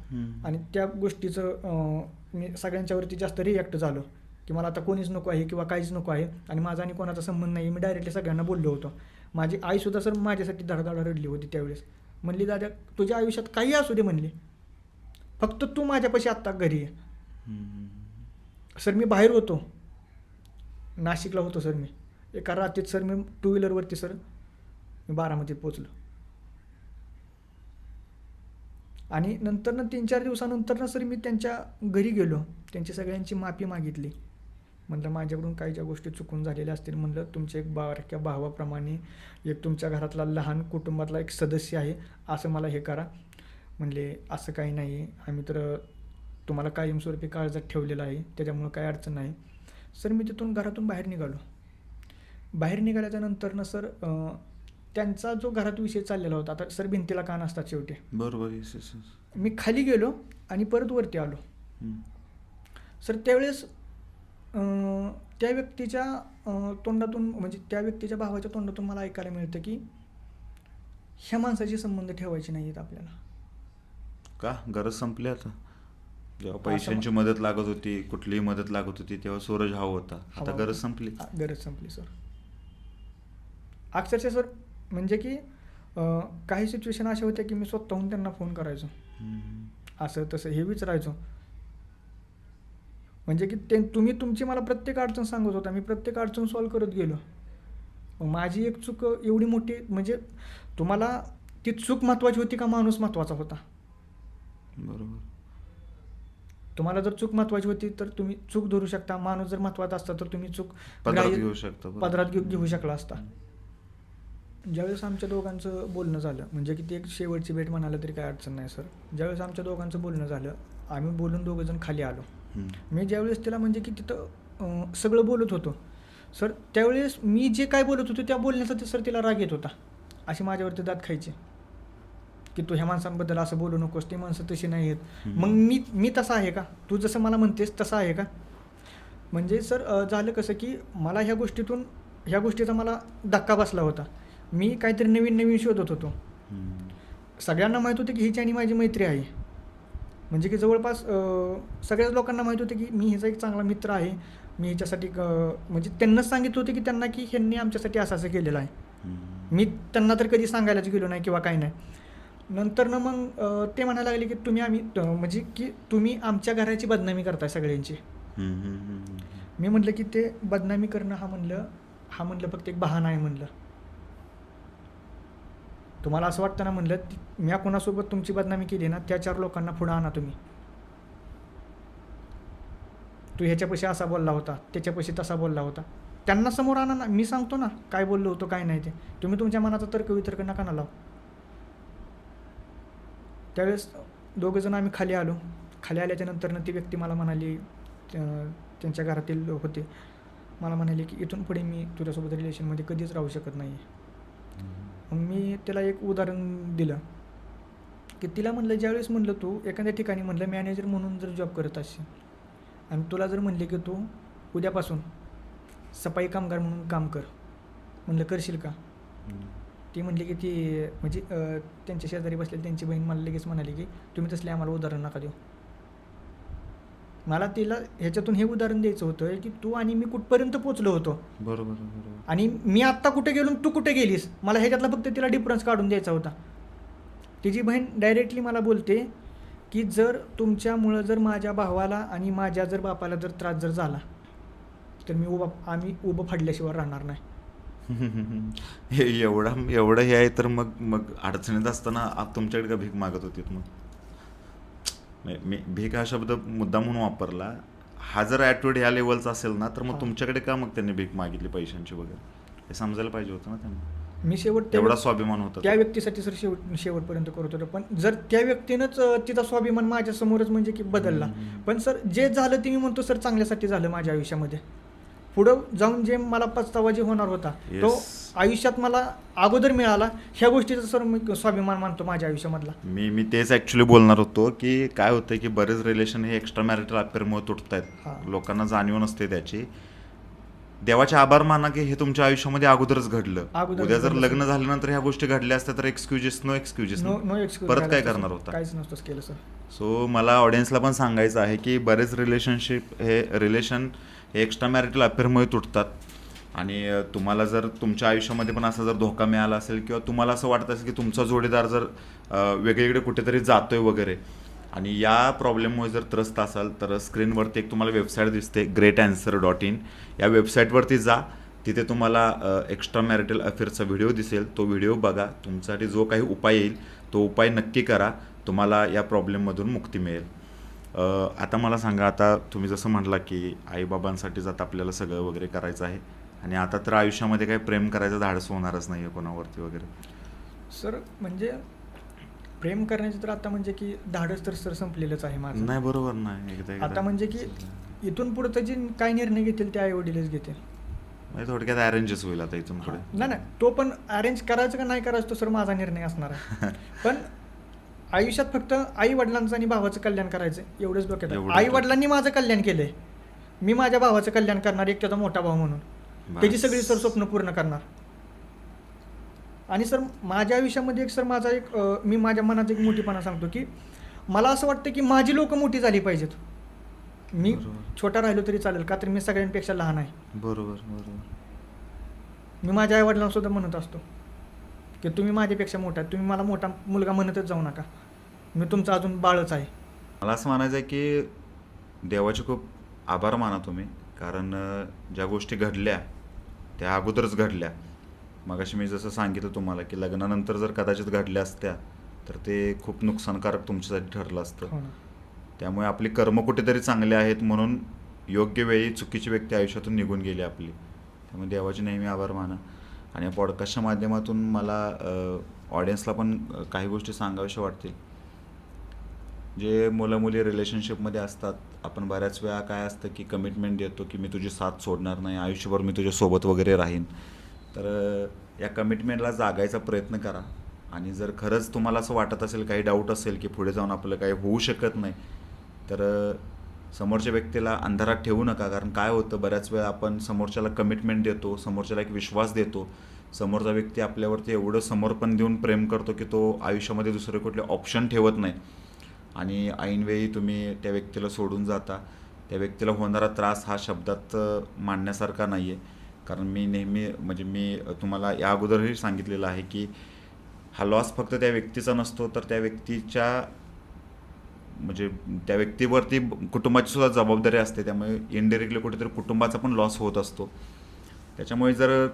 आणि त्या गोष्टीचं मी सगळ्यांच्यावरती जास्त रिॲक्ट झालो की मला आता कोणीच नको आहे किंवा काहीच नको आहे आणि माझा आणि कोणाचा संबंध नाही. मी डायरेक्टली सगळ्यांना बोललो होतो. माझी आईसुद्धा सर माझ्यासाठी धडाधडा रडली होती त्यावेळेस. म्हणली दादा तुझ्या आयुष्यात काही असू दे म्हणली, फक्त तू माझ्यापाशी आत्ता घरी आहे. सर मी बाहेर होतो, नाशिकला होतो सर. मी एका रात्रीत सर मी 2 व्हीलरवरती सर मी बारामतीत पोचलो आणि नंतरनं 3-4 दिवसानंतर सर मी त्यांच्या घरी गेलो, त्यांची सगळ्यांची माफी मागितली. म्हटलं माझ्याकडून काही ज्या गोष्टी चुकून झालेल्या असतील, म्हटलं तुमच्या एक बारक्या भावाप्रमाणे एक तुमच्या घरातला लहान कुटुंबातला एक सदस्य आहे, असं मला हे करा. म्हणले असं काही नाही आहे, आम्ही तर तुम्हाला कायमस्वरूपी काळजात ठेवलेलं आहे, त्याच्यामुळं काही अडचण नाही. सर मी तिथून घरातून बाहेर निघालो. बाहेर निघाल्याच्या नंतरनं सर त्यांचा जो घरात विषय चाललेला होता, आता सर भिंतीला कान असतात शेवटी. बरोबर. मी खाली गेलो आणि परत वरती आलो. सर त्यावेळेस त्या व्यक्तीच्या तोंडातून म्हणजे त्या व्यक्तीच्या भावाच्या तोंडातून मला ऐकायला मिळतं की ह्या माणसाचे संबंध ठेवायचे नाही आहेत आपल्याला. का? गरज संपली आता. जेव्हा पैशांची मदत लागत होती, कुठलीही मदत लागत होती, तेव्हा सूरज हवा होता. आता गरज संपली. गरज संपली सर. अक्षरशः सर म्हणजे की काही सिच्युएशन अशा होत्या की मी स्वतःहून त्यांना फोन करायचो, असं तसं हे विचारायचो. म्हणजे की ते तुम्ही तुमची मला प्रत्येक अडचण सांगत होता, मी प्रत्येक अडचण सॉल्व्ह करत गेलो. माझी एक चूक एवढी मोठी, म्हणजे तुम्हाला ती चूक महत्त्वाची होती का माणूस महत्त्वाचा होता? बरोबर. तुम्हाला जर चूक महत्त्वाची होती तर तुम्ही चूक धरू शकता, माणूस जर महत्त्वाचा असता तर तुम्ही चूक पदरात घेऊ शकता. पदरात घेऊ शकला असता. ज्यावेळेस आमच्या दोघांचं बोलणं झालं, म्हणजे की ती एक शेवटची भेट म्हणालं तरी काही अडचण नाही सर. ज्यावेळेस आमच्या दोघांचं बोलणं झालं, आम्ही बोलून दोघंजण खाली आलो. मी ज्यावेळेस तिला म्हणजे की तिथं सगळं बोलत होतो सर, त्यावेळेस मी जे काय बोलत होतो त्या बोलण्याचा सर तिला राग येत होता. अशी माझ्यावरती दात खायची की तू ह्या माणसांबद्दल असं बोलू नकोस, ती माणसं तशी नाही आहेत. मग मी तसा आहे का? तू जसं मला म्हणतेस तसं आहे का? म्हणजे सर झालं कसं की मला ह्या गोष्टीचा मला धक्का बसला होता. मी काहीतरी नवीन शोधत होतो. सगळ्यांना माहीत होतं की हिची आणि माझी मैत्री आहे, म्हणजे की जवळपास सगळ्याच लोकांना माहीत होतं की मी हिचा एक चांगला मित्र आहे. मी हिच्यासाठी म्हणजे त्यांनाच सांगितलं होतं की त्यांना की ह्यांनी आमच्यासाठी असं असं केलेलं आहे. मी त्यांना तर कधी सांगायलाच गेलो नाही किंवा काही नाही. नंतर ना मग ते म्हणायला लागले की म्हणजे की तुम्ही आमच्या घराची बदनामी करताय सगळ्यांची. मी म्हटलं की ते बदनामी करणं हा म्हणलं फक्त एक बहाणा आहे म्हणलं. तुम्हाला असं वाटतं ना म्हणलं मी कोणासोबत तुमची बदनामी केली ना त्या 4 लोकांना पुढं आणा तुम्ही. तू ह्याच्यापाशी असा बोलला होता, त्याच्यापाशी तसा बोलला होता. त्यांना समोर आणा ना. मी सांगतो ना काय बोललो होतो काय नाही ते. तुम्ही तुमच्या मनाचा तर्क नका ना लावू. त्यावेळेस दोघंजण आम्ही खाली आलो. खाली आल्याच्या नंतर ती व्यक्ती मला म्हणाली, त्यांच्या घरातील लोक होते, मला म्हणाले की इथून पुढे मी तुझ्यासोबत रिलेशनमध्ये कधीच राहू शकत नाही. मग मी त्याला एक उदाहरण दिलं की तिला म्हणलं ज्यावेळेस म्हणलं तू एखाद्या ठिकाणी म्हणलं मॅनेजर म्हणून जर जॉब करत असशील आणि तुला जर म्हणले की तू उद्यापासून सफाई कामगार म्हणून काम कर, म्हणलं करशील का? ती म्हणली की ती म्हणजे त्यांच्या शेजारी बसलेली त्यांची बहीण मला लगेच म्हणाली की तुम्ही तसले आम्हाला उदाहरण नका देऊ. मला तिला ह्याच्यातून हे उदाहरण द्यायचं होतं की तू आणि मी कुठपर्यंत पोचलो होतो बरोबर. आणि मी आत्ता कुठे गेलो तू कुठे गेलीस. मला ह्याच्यातला फक्त तिला डिफरन्स काढून द्यायचा होता. तिची बहीण डायरेक्टली मला बोलते की जर तुमच्यामुळं जर माझ्या भावाला आणि माझ्या जर बापाला जर त्रास जर झाला तर आम्ही उभं फाडल्याशिवाय राहणार नाही. हे एवढं हे आहे तर मग अडचणीत असताना तुमच्याकडे का भीक मागत होतीत मग? मी भीक हा शब्द मुद्दा म्हणून वापरला. हा जर ॲटिट्यूड ह्या लेवलचा असेल ना तर मग तुमच्याकडे का मग त्यांनी भीक मागितली पैशांची वगैरे? हे समजायला पाहिजे होतं ना त्यांना. मी शेवट एवढा स्वाभिमान होता त्या व्यक्तीसाठी सर शेवटपर्यंत करत होतो. पण जर त्या व्यक्तीनंच तिचा स्वाभिमान माझ्या समोरच म्हणजे की बदलला. पण सर जे झालं ते मी म्हणतो सर चांगल्यासाठी झालं माझ्या आयुष्यामध्ये. पुढं जाऊन जे मला पस्तावा जे होणार होता तो आयुष्यात मला अगोदर मिळाला. ह्या गोष्टीचा सर मी स्वाभिमान मानतो माझ्या आयुष्यामधला. मी तेच ॲक्च्युली बोलणार होतो की काय होतं की बरेच रिलेशन हे एक्स्ट्रा मॅरिटल अफेअरमुळे तुटत आहेत. लोकांना जाणीव नसते त्याची. देवाचे आभार माना की हे तुमच्या आयुष्यामध्ये अगोदरच घडलं. उद्या जर लग्न झाल्यानंतर ह्या गोष्टी घडल्या असत्या तर नो एक्सक्युजेस परत काय करणार होता? काहीच नसतं केलं सर. सो मला ऑडियन्सला पण सांगायचं आहे की बरेच रिलेशन हे एक्स्ट्रा मॅरिटल अफेअरमुळे तुटतात. आणि तुम्हाला जर तुमच्या आयुष्यामध्ये पण असा जर धोका मिळाला असेल किंवा तुम्हाला असं वाटत असेल की तुमचा जोडीदार जर वेगळीकडे कुठेतरी जातोय वगैरे आणि या प्रॉब्लेममुळे जर त्रस्त असाल तर स्क्रीनवरती एक तुम्हाला वेबसाईट दिसते greatanswer.in. या वेबसाईटवरती जा. तिथे तुम्हाला एक्स्ट्रा मॅरिटल अफेअरचा व्हिडिओ दिसेल. तो व्हिडिओ बघा. तुमच्यासाठी जो काही उपाय येईल तो उपाय नक्की करा. तुम्हाला या प्रॉब्लेममधून मुक्ती मिळेल. आता मला सांगा, आता तुम्ही जसं म्हटला की आईबाबांसाठीच आता आपल्याला सगळं वगैरे करायचं आहे आणि आता तर आयुष्यामध्ये काही प्रेम करायचं धाडस होणारच नाही आहे कोणावरती वगैरे. सर म्हणजे प्रेम करण्याचं तर आता म्हणजे की धाडस तर सर संपलेलंच आहे माझं. नाही बरोबर नाही. आता म्हणजे की इथून पुढे जे काय निर्णय घेतील ते आई वडीलच घेतील. म्हणजे थोडक्यात अरेंजच होईल आता इथून पुढे. नाही तो पण अरेंज करायचं का नाही करायचं तो सर माझा निर्णय असणार आहे. पण आयुष्यात फक्त आई वडिलांचं आणि भावाचं कल्याण करायचं एवढंच डोक्यात आहे. आई वडिलांनी माझं कल्याण केलंय, मी माझ्या भावाचं कल्याण करणार, एक त्याचा मोठा भाऊ म्हणून त्याची सगळी सर स्वप्न पूर्ण करणार. आणि सर माझ्या आयुष्यामध्ये एक सर माझा एक मी माझ्या मनात एक मोठीपणा सांगतो की मला असं वाटतं की माझी लोक मोठी झाली पाहिजेत. मी छोटा राहिलो तरी चालेल का तर मी सगळ्यांपेक्षा लहान आहे. बरोबर. मी माझ्या आई वडिलांना सुद्धा म्हणत असतो की तुम्ही माझ्यापेक्षा मोठा आहे, तुम्ही मला मोठा मुलगा म्हणतच जाऊ नका, मी तुमचा अजून बाळच आहे. मला असं म्हणायचं आहे की देवाचे खूप आभार माना तुम्ही, कारण ज्या गोष्टी घडल्या त्या अगोदरच घडल्या. मगाशी मी जसं सांगितलं तुम्हाला की लग्नानंतर जर कदाचित घडल्या असत्या तर ते खूप नुकसानकारक तुमच्यासाठी ठरलं असतं. त्यामुळे आपली कर्म कुठेतरी चांगले आहेत म्हणून योग्य वेळी चुकीची व्यक्ती आयुष्यातून निघून गेली आपली. त्यामुळे देवाचे नेहमी आभार माना. आणि या पॉडकास्टच्या माध्यमातून मला ऑडियन्सला पण काही गोष्टी सांगाव्याशा वाटतील. जे मुलं मुली रिलेशनशिपमध्ये असतात, आपण बऱ्याच वेळा काय असतं की कमिटमेंट देतो की मी तुझी साथ सोडणार नाही, आयुष्यभर मी तुझ्यासोबत वगैरे राहीन. तर या कमिटमेंटला जागायचा प्रयत्न करा. आणि जर खरंच तुम्हाला असं वाटत असेल, काही डाऊट असेल की पुढे जाऊन आपलं काही होऊ शकत नाही, तर समोरच्या व्यक्तीला अंधारात ठेवू नका. कारण काय होतं, बऱ्याच वेळा आपण समोरच्याला कमिटमेंट देतो, समोरच्याला एक विश्वास देतो, समोरचा व्यक्ती आपल्यावरती एवढं समर्पण देऊन प्रेम करतो की तो आयुष्यामध्ये दुसरे कुठले ऑप्शन ठेवत नाही आणि ऐनवेळी तुम्ही त्या व्यक्तीला सोडून जाता. त्या व्यक्तीला होणारा त्रास हा शब्दात मांडण्यासारखा नाही आहे. कारण मी नेहमी म्हणजे मी तुम्हाला या अगोदरही सांगितलेलं आहे की हा लॉस फक्त त्या व्यक्तीचा नसतो, तर त्या व्यक्तीच्या म्हणजे त्या व्यक्तीवरती कुटुंबाची सुद्धा जबाबदारी असते. त्यामुळे इनडायरेक्टली कुठेतरी कुटुंबाचा पण लॉस होत असतो. त्याच्यामुळे जर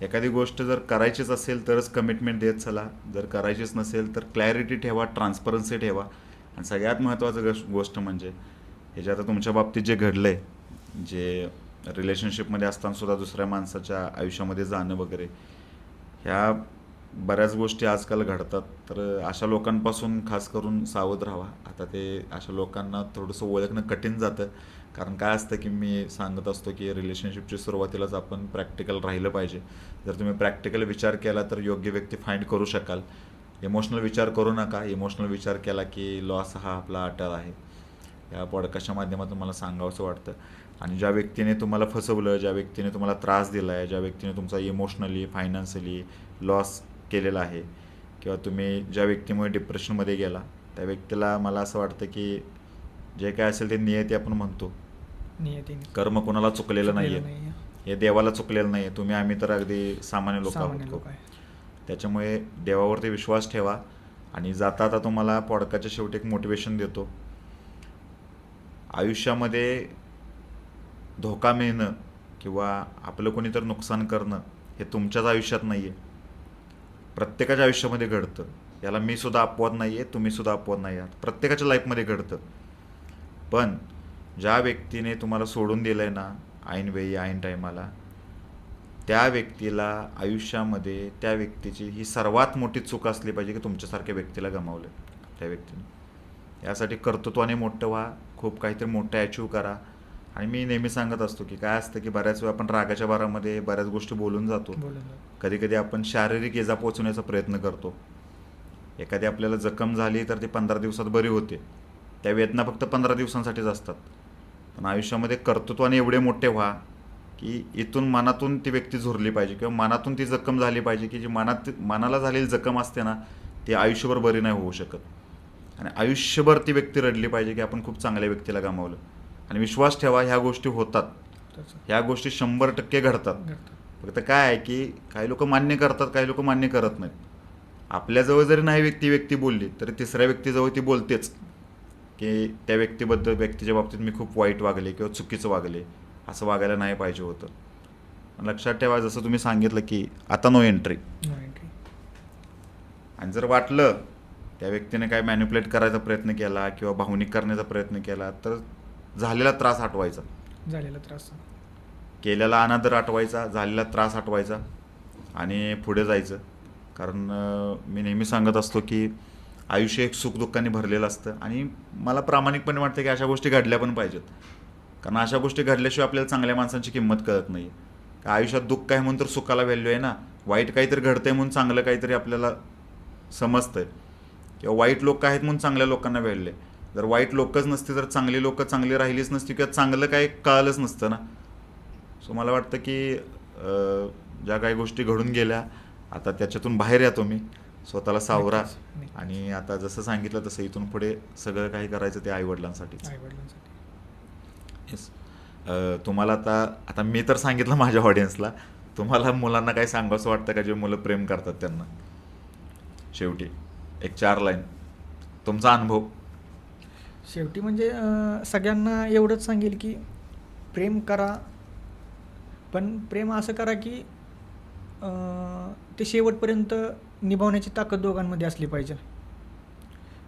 एखादी गोष्ट जर करायचीच असेल तरच कमिटमेंट देत चला. जर करायचीच नसेल तर क्लॅरिटी ठेवा, ट्रान्सपरन्सी ठेवा. आणि सगळ्यात महत्त्वाचं गोष्ट म्हणजे हे जे आता तुमच्या बाबतीत जे घडलं आहे, जे रिलेशनशिपमध्ये असताना सुद्धा दुसऱ्या माणसाच्या आयुष्यामध्ये जाणं वगैरे, ह्या बऱ्याच गोष्टी आजकाल घडतात. तर अशा लोकांपासून खास करून सावध राहावा. आता ते अशा लोकांना थोडंसं ओळखणं कठीण जातं. कारण काय असतं की मी सांगत असतो की रिलेशनशिपची सुरुवातीलाच आपण प्रॅक्टिकल राहिलं पाहिजे. जर तुम्ही प्रॅक्टिकल विचार केला तर योग्य व्यक्ती फाइंड करू शकाल. इमोशनल विचार करू नका. इमोशनल विचार केला की लॉस हा आपला अटळ आहे. या पॉडकास्टच्या माध्यमातून मला सांगावंसं वाटतं. आणि ज्या व्यक्तीने तुम्हाला फसवलं, ज्या व्यक्तीने तुम्हाला त्रास दिला आहे, ज्या व्यक्तीने तुमचा इमोशनली, फायनान्शियली लॉस केलेला आहे, किंवा तुम्ही ज्या व्यक्तीमुळे डिप्रेशनमध्ये गेला, त्या व्यक्तीला मला असं वाटतं की जे काय असेल ते नियती आपण म्हणतो. नियतीने कर्म कोणाला चुकलेलं नाही आहे. नाहीये. हे देवाला चुकलेलं नाही आहे. तुम्ही आम्ही तर अगदी सामान्य लोक सामान्य आहोत. लोक आहे. त्याच्यामुळे देवावरती विश्वास ठेवा. आणि जाता आता तुम्हाला पॉडकास्टच्या शेवटी एक मोटिवेशन देतो. आयुष्यामध्ये धोका मिळणं किंवा आपलं कोणीतरी नुकसान करणं हे तुमच्याच आयुष्यात नाही आहे, प्रत्येकाच्या आयुष्यामध्ये घडतं. याला मी सुद्धा अपवाद नाही आहे, तुम्ही सुद्धा अपवाद नाही आहात. प्रत्येकाच्या लाईफमध्ये घडतं. पण ज्या व्यक्तीने तुम्हाला सोडून दिलं आहे ना ऐनवेळी, ऐन टायमाला, त्या व्यक्तीला आयुष्यामध्ये त्या व्यक्तीची ही सर्वात मोठी चूक असली पाहिजे की तुमच्यासारख्या व्यक्तीला गमावलं त्या व्यक्तीने. यासाठी कर्तृत्वाने मोठं व्हा, खूप काहीतरी मोठं अचीव करा. आणि मी नेहमी सांगत असतो की काय असतं की बऱ्याच वेळा आपण रागाच्या भरामध्ये बऱ्याच गोष्टी बोलून जातो. कधी कधी आपण शारीरिक इजा पोचवण्याचा प्रयत्न करतो. एखादी आपल्याला जखम झाली तर ती 15 दिवसात बरी होते. त्या वेदना फक्त 15 दिवसांसाठीच असतात. पण आयुष्यामध्ये कर्तृत्वाने एवढे मोठे व्हा की इथून मनातून ती व्यक्ती झुरली पाहिजे किंवा मनातून ती जखम झाली पाहिजे की जी मनाला झालेली जखम असते ना, ती आयुष्यभर बरी नाही होऊ शकत. आणि आयुष्यभर ती व्यक्ती रडली पाहिजे की आपण खूप चांगल्या व्यक्तीला गमावलं. आणि विश्वास ठेवा, ह्या गोष्टी होतात. ह्या गोष्टी 100% घडतात. फक्त काय आहे की काही लोक मान्य करतात, काही लोक मान्य करत नाहीत. आपल्याजवळ जरी नाही ती व्यक्ती बोलली तरी तिसऱ्या व्यक्तीजवळ ती बोलतेच की त्या व्यक्तीच्या बाबतीत मी खूप वाईट वागले किंवा चुकीचं वागले, असं वागायला नाही पाहिजे होतं. लक्षात ठेवा, जसं तुम्ही सांगितलं की आता नो एंट्री. आणि जर वाटलं त्या व्यक्तीने काय मॅनिप्युलेट करायचा प्रयत्न केला किंवा भावनिक करण्याचा प्रयत्न केला तर झालेला त्रास हटवायचा, झालेला त्रास, केलेला अनादर हटवायचा, झालेला त्रास हटवायचा आणि पुढे जायचं. कारण मी नेहमी सांगत असतो की आयुष्य एक सुखदुःखाने भरलेलं असतं. आणि मला प्रामाणिकपणे वाटतं की अशा गोष्टी घडल्या पण पाहिजेत. कारण अशा गोष्टी घडल्याशिवाय आपल्याला चांगल्या माणसांची किंमत कळत नाही. का आयुष्यात दुःख आहे म्हणून तर सुखाला व्हॅल्यू आहे ना. वाईट काहीतरी घडतंय म्हणून चांगलं काहीतरी आपल्याला समजतंय, किंवा वाईट लोक आहेत म्हणून चांगल्या लोकांना व्हॅल्यू आहे. जर वाईट लोकच नसती तर चांगली लोक चांगली राहिलीच नसती किंवा चांगलं काही कळालंच नसतं ना. सो मला वाटतं की ज्या काही गोष्टी घडून गेल्या आता त्याच्यातून बाहेर या तुम्ही, स्वतःला सावरा. आणि आता जसं सांगितलं तसं इथून पुढे सगळं काही करायचं ते आईवडिलांसाठीच. येस. तुम्हाला आता मी तर सांगितलं माझ्या ऑडियन्सला, तुम्हाला मुलांना काही सांगावंसं वाटतं का जे मुलं प्रेम करतात त्यांना? शेवटी एक 4 लाईन तुमचा अनुभव. शेवटी म्हणजे सगळ्यांना एवढंच सांगेल की प्रेम करा, पण प्रेम असं करा की ते शेवटपर्यंत निभावण्याची ताकद दोघांमध्ये असली पाहिजे.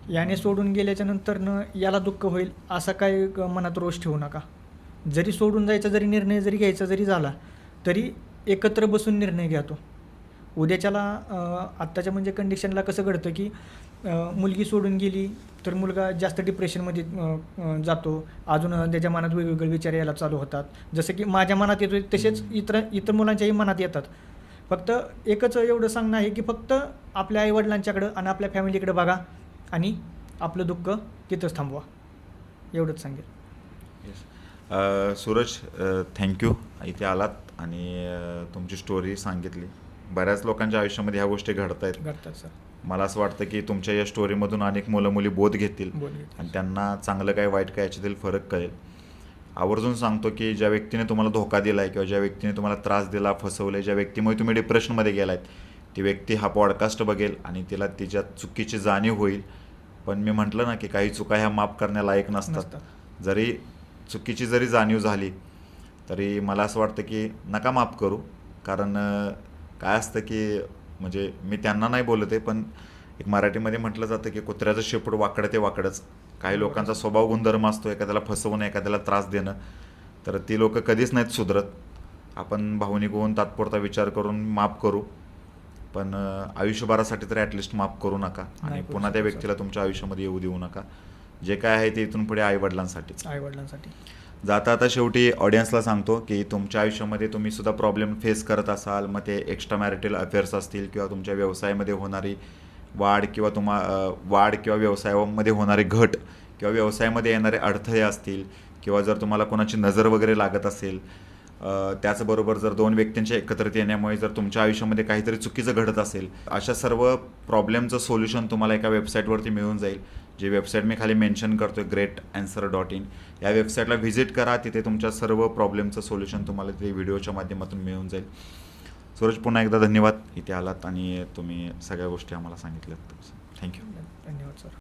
याने सोडून गेल्याच्या नंतरनं याला दुःख होईल असा काय मनात रोष ठेवू नका. जरी सोडून जायचा जरी निर्णय जरी घ्यायचा जरी झाला तरी एकत्र बसून निर्णय घ्या तो. उद्याच्याला आत्ताच्या म्हणजे कंडिशनला कसं घडतं की मुलगी सोडून गेली तर मुलगा जास्त डिप्रेशनमध्ये जातो. अजून त्याच्या मनात वेगवेगळे विचार यायला चालू होतात. जसं की माझ्या मनात येतो तसेच इतर मुलांच्याही मनात येतात. फक्त एकच एवढं सांगणं आहे की फक्त आपल्या आईवडिलांच्याकडं आणि आपल्या फॅमिलीकडे बघा आणि आपलं दुःख तिथंच थांबवा, एवढंच सांगेल. सूरज, थँक्यू इथे आलात आणि तुमची स्टोरी सांगितली. बऱ्याच लोकांच्या आयुष्यामध्ये ह्या गोष्टी घडत आहेत. घडतात सर. मला असं वाटतं की तुमच्या या स्टोरीमधून अनेक मुलं मुली बोध घेतील बोल. आणि त्यांना चांगलं काय वाईट काय याच्यातील फरक कळेल. आवर्जून सांगतो की ज्या व्यक्तीने तुम्हाला धोका दिला आहे किंवा ज्या व्यक्तीने तुम्हाला त्रास दिला, फसवलं, ज्या व्यक्तीमुळे तुम्ही डिप्रेशनमध्ये गेलात, ती व्यक्ती हा पॉडकास्ट बघेल आणि तिला तिच्या चुकीची जाणीव होईल. पण मी म्हटलं ना की काही चुका ह्या माफ करण्यालायक नसतात. जरी चुकीची जरी जाणीव झाली तरी मला असं वाटतं की नका माफ करू. कारण काय असतं की म्हणजे मी त्यांना नाही बोलत आहे, पण एक मराठीमध्ये म्हटलं जातं की कुत्र्याचं शेपूट वाकडं ते वाकडंच. काही लोकांचा स्वभाव गुणधर्म असतो एखाद्याला फसवणं, एखाद्याला त्रास देणं. तर ती लोक कधीच नाहीत सुधरत. आपण भावनिक होऊन तात्पुरता विचार करून माफ करू, पण आयुष्यभरासाठी तर ॲटलिस्ट माफ करू नका आणि नाही करू पुन्हा त्या शकत, व्यक्तीला तुमच्या आयुष्यामध्ये येऊ देऊ नका. जे काय आहे ते इथून पुढे आईवडिलांसाठीच. आईवडिलांसाठी. जाता आता शेवटी ऑडियन्सला सांगतो की तुमच्या आयुष्यामध्ये तुम्ही सुद्धा प्रॉब्लेम फेस करत असाल, मग ते एक्स्ट्रा मॅरिटल अफेअर्स असतील किंवा तुमच्या व्यवसायामध्ये होणारी वाढ किंवा व्यवसायामध्ये होणारी घट किंवा व्यवसायामध्ये येणारे अडथळे असतील किंवा जर तुम्हाला कोणाची नजर वगैरे लागत असेल, त्याचबरोबर जर दोन व्यक्तींच्या एकत्रित येण्यामुळे जर तुमच्या आयुष्यामध्ये काहीतरी चुकीचं घडत असेल, अशा सर्व प्रॉब्लेमचं सोल्युशन तुम्हाला एका वेबसाईटवरती मिळून जाईल. जी वेबसाईट मी खाली मेन्शन करतो आहे, greatanswer.in. या वेबसाईटला व्हिजिट करा. तिथे तुमच्या सर्व प्रॉब्लेमचं सोल्युशन तुम्हाला ते व्हिडिओच्या माध्यमातून मिळून जाईल. सूरज, पुन्हा एकदा धन्यवाद इथे आलात आणि तुम्ही सगळ्या गोष्टी आम्हाला सांगितल्यात. थँक्यू. धन्यवाद सर.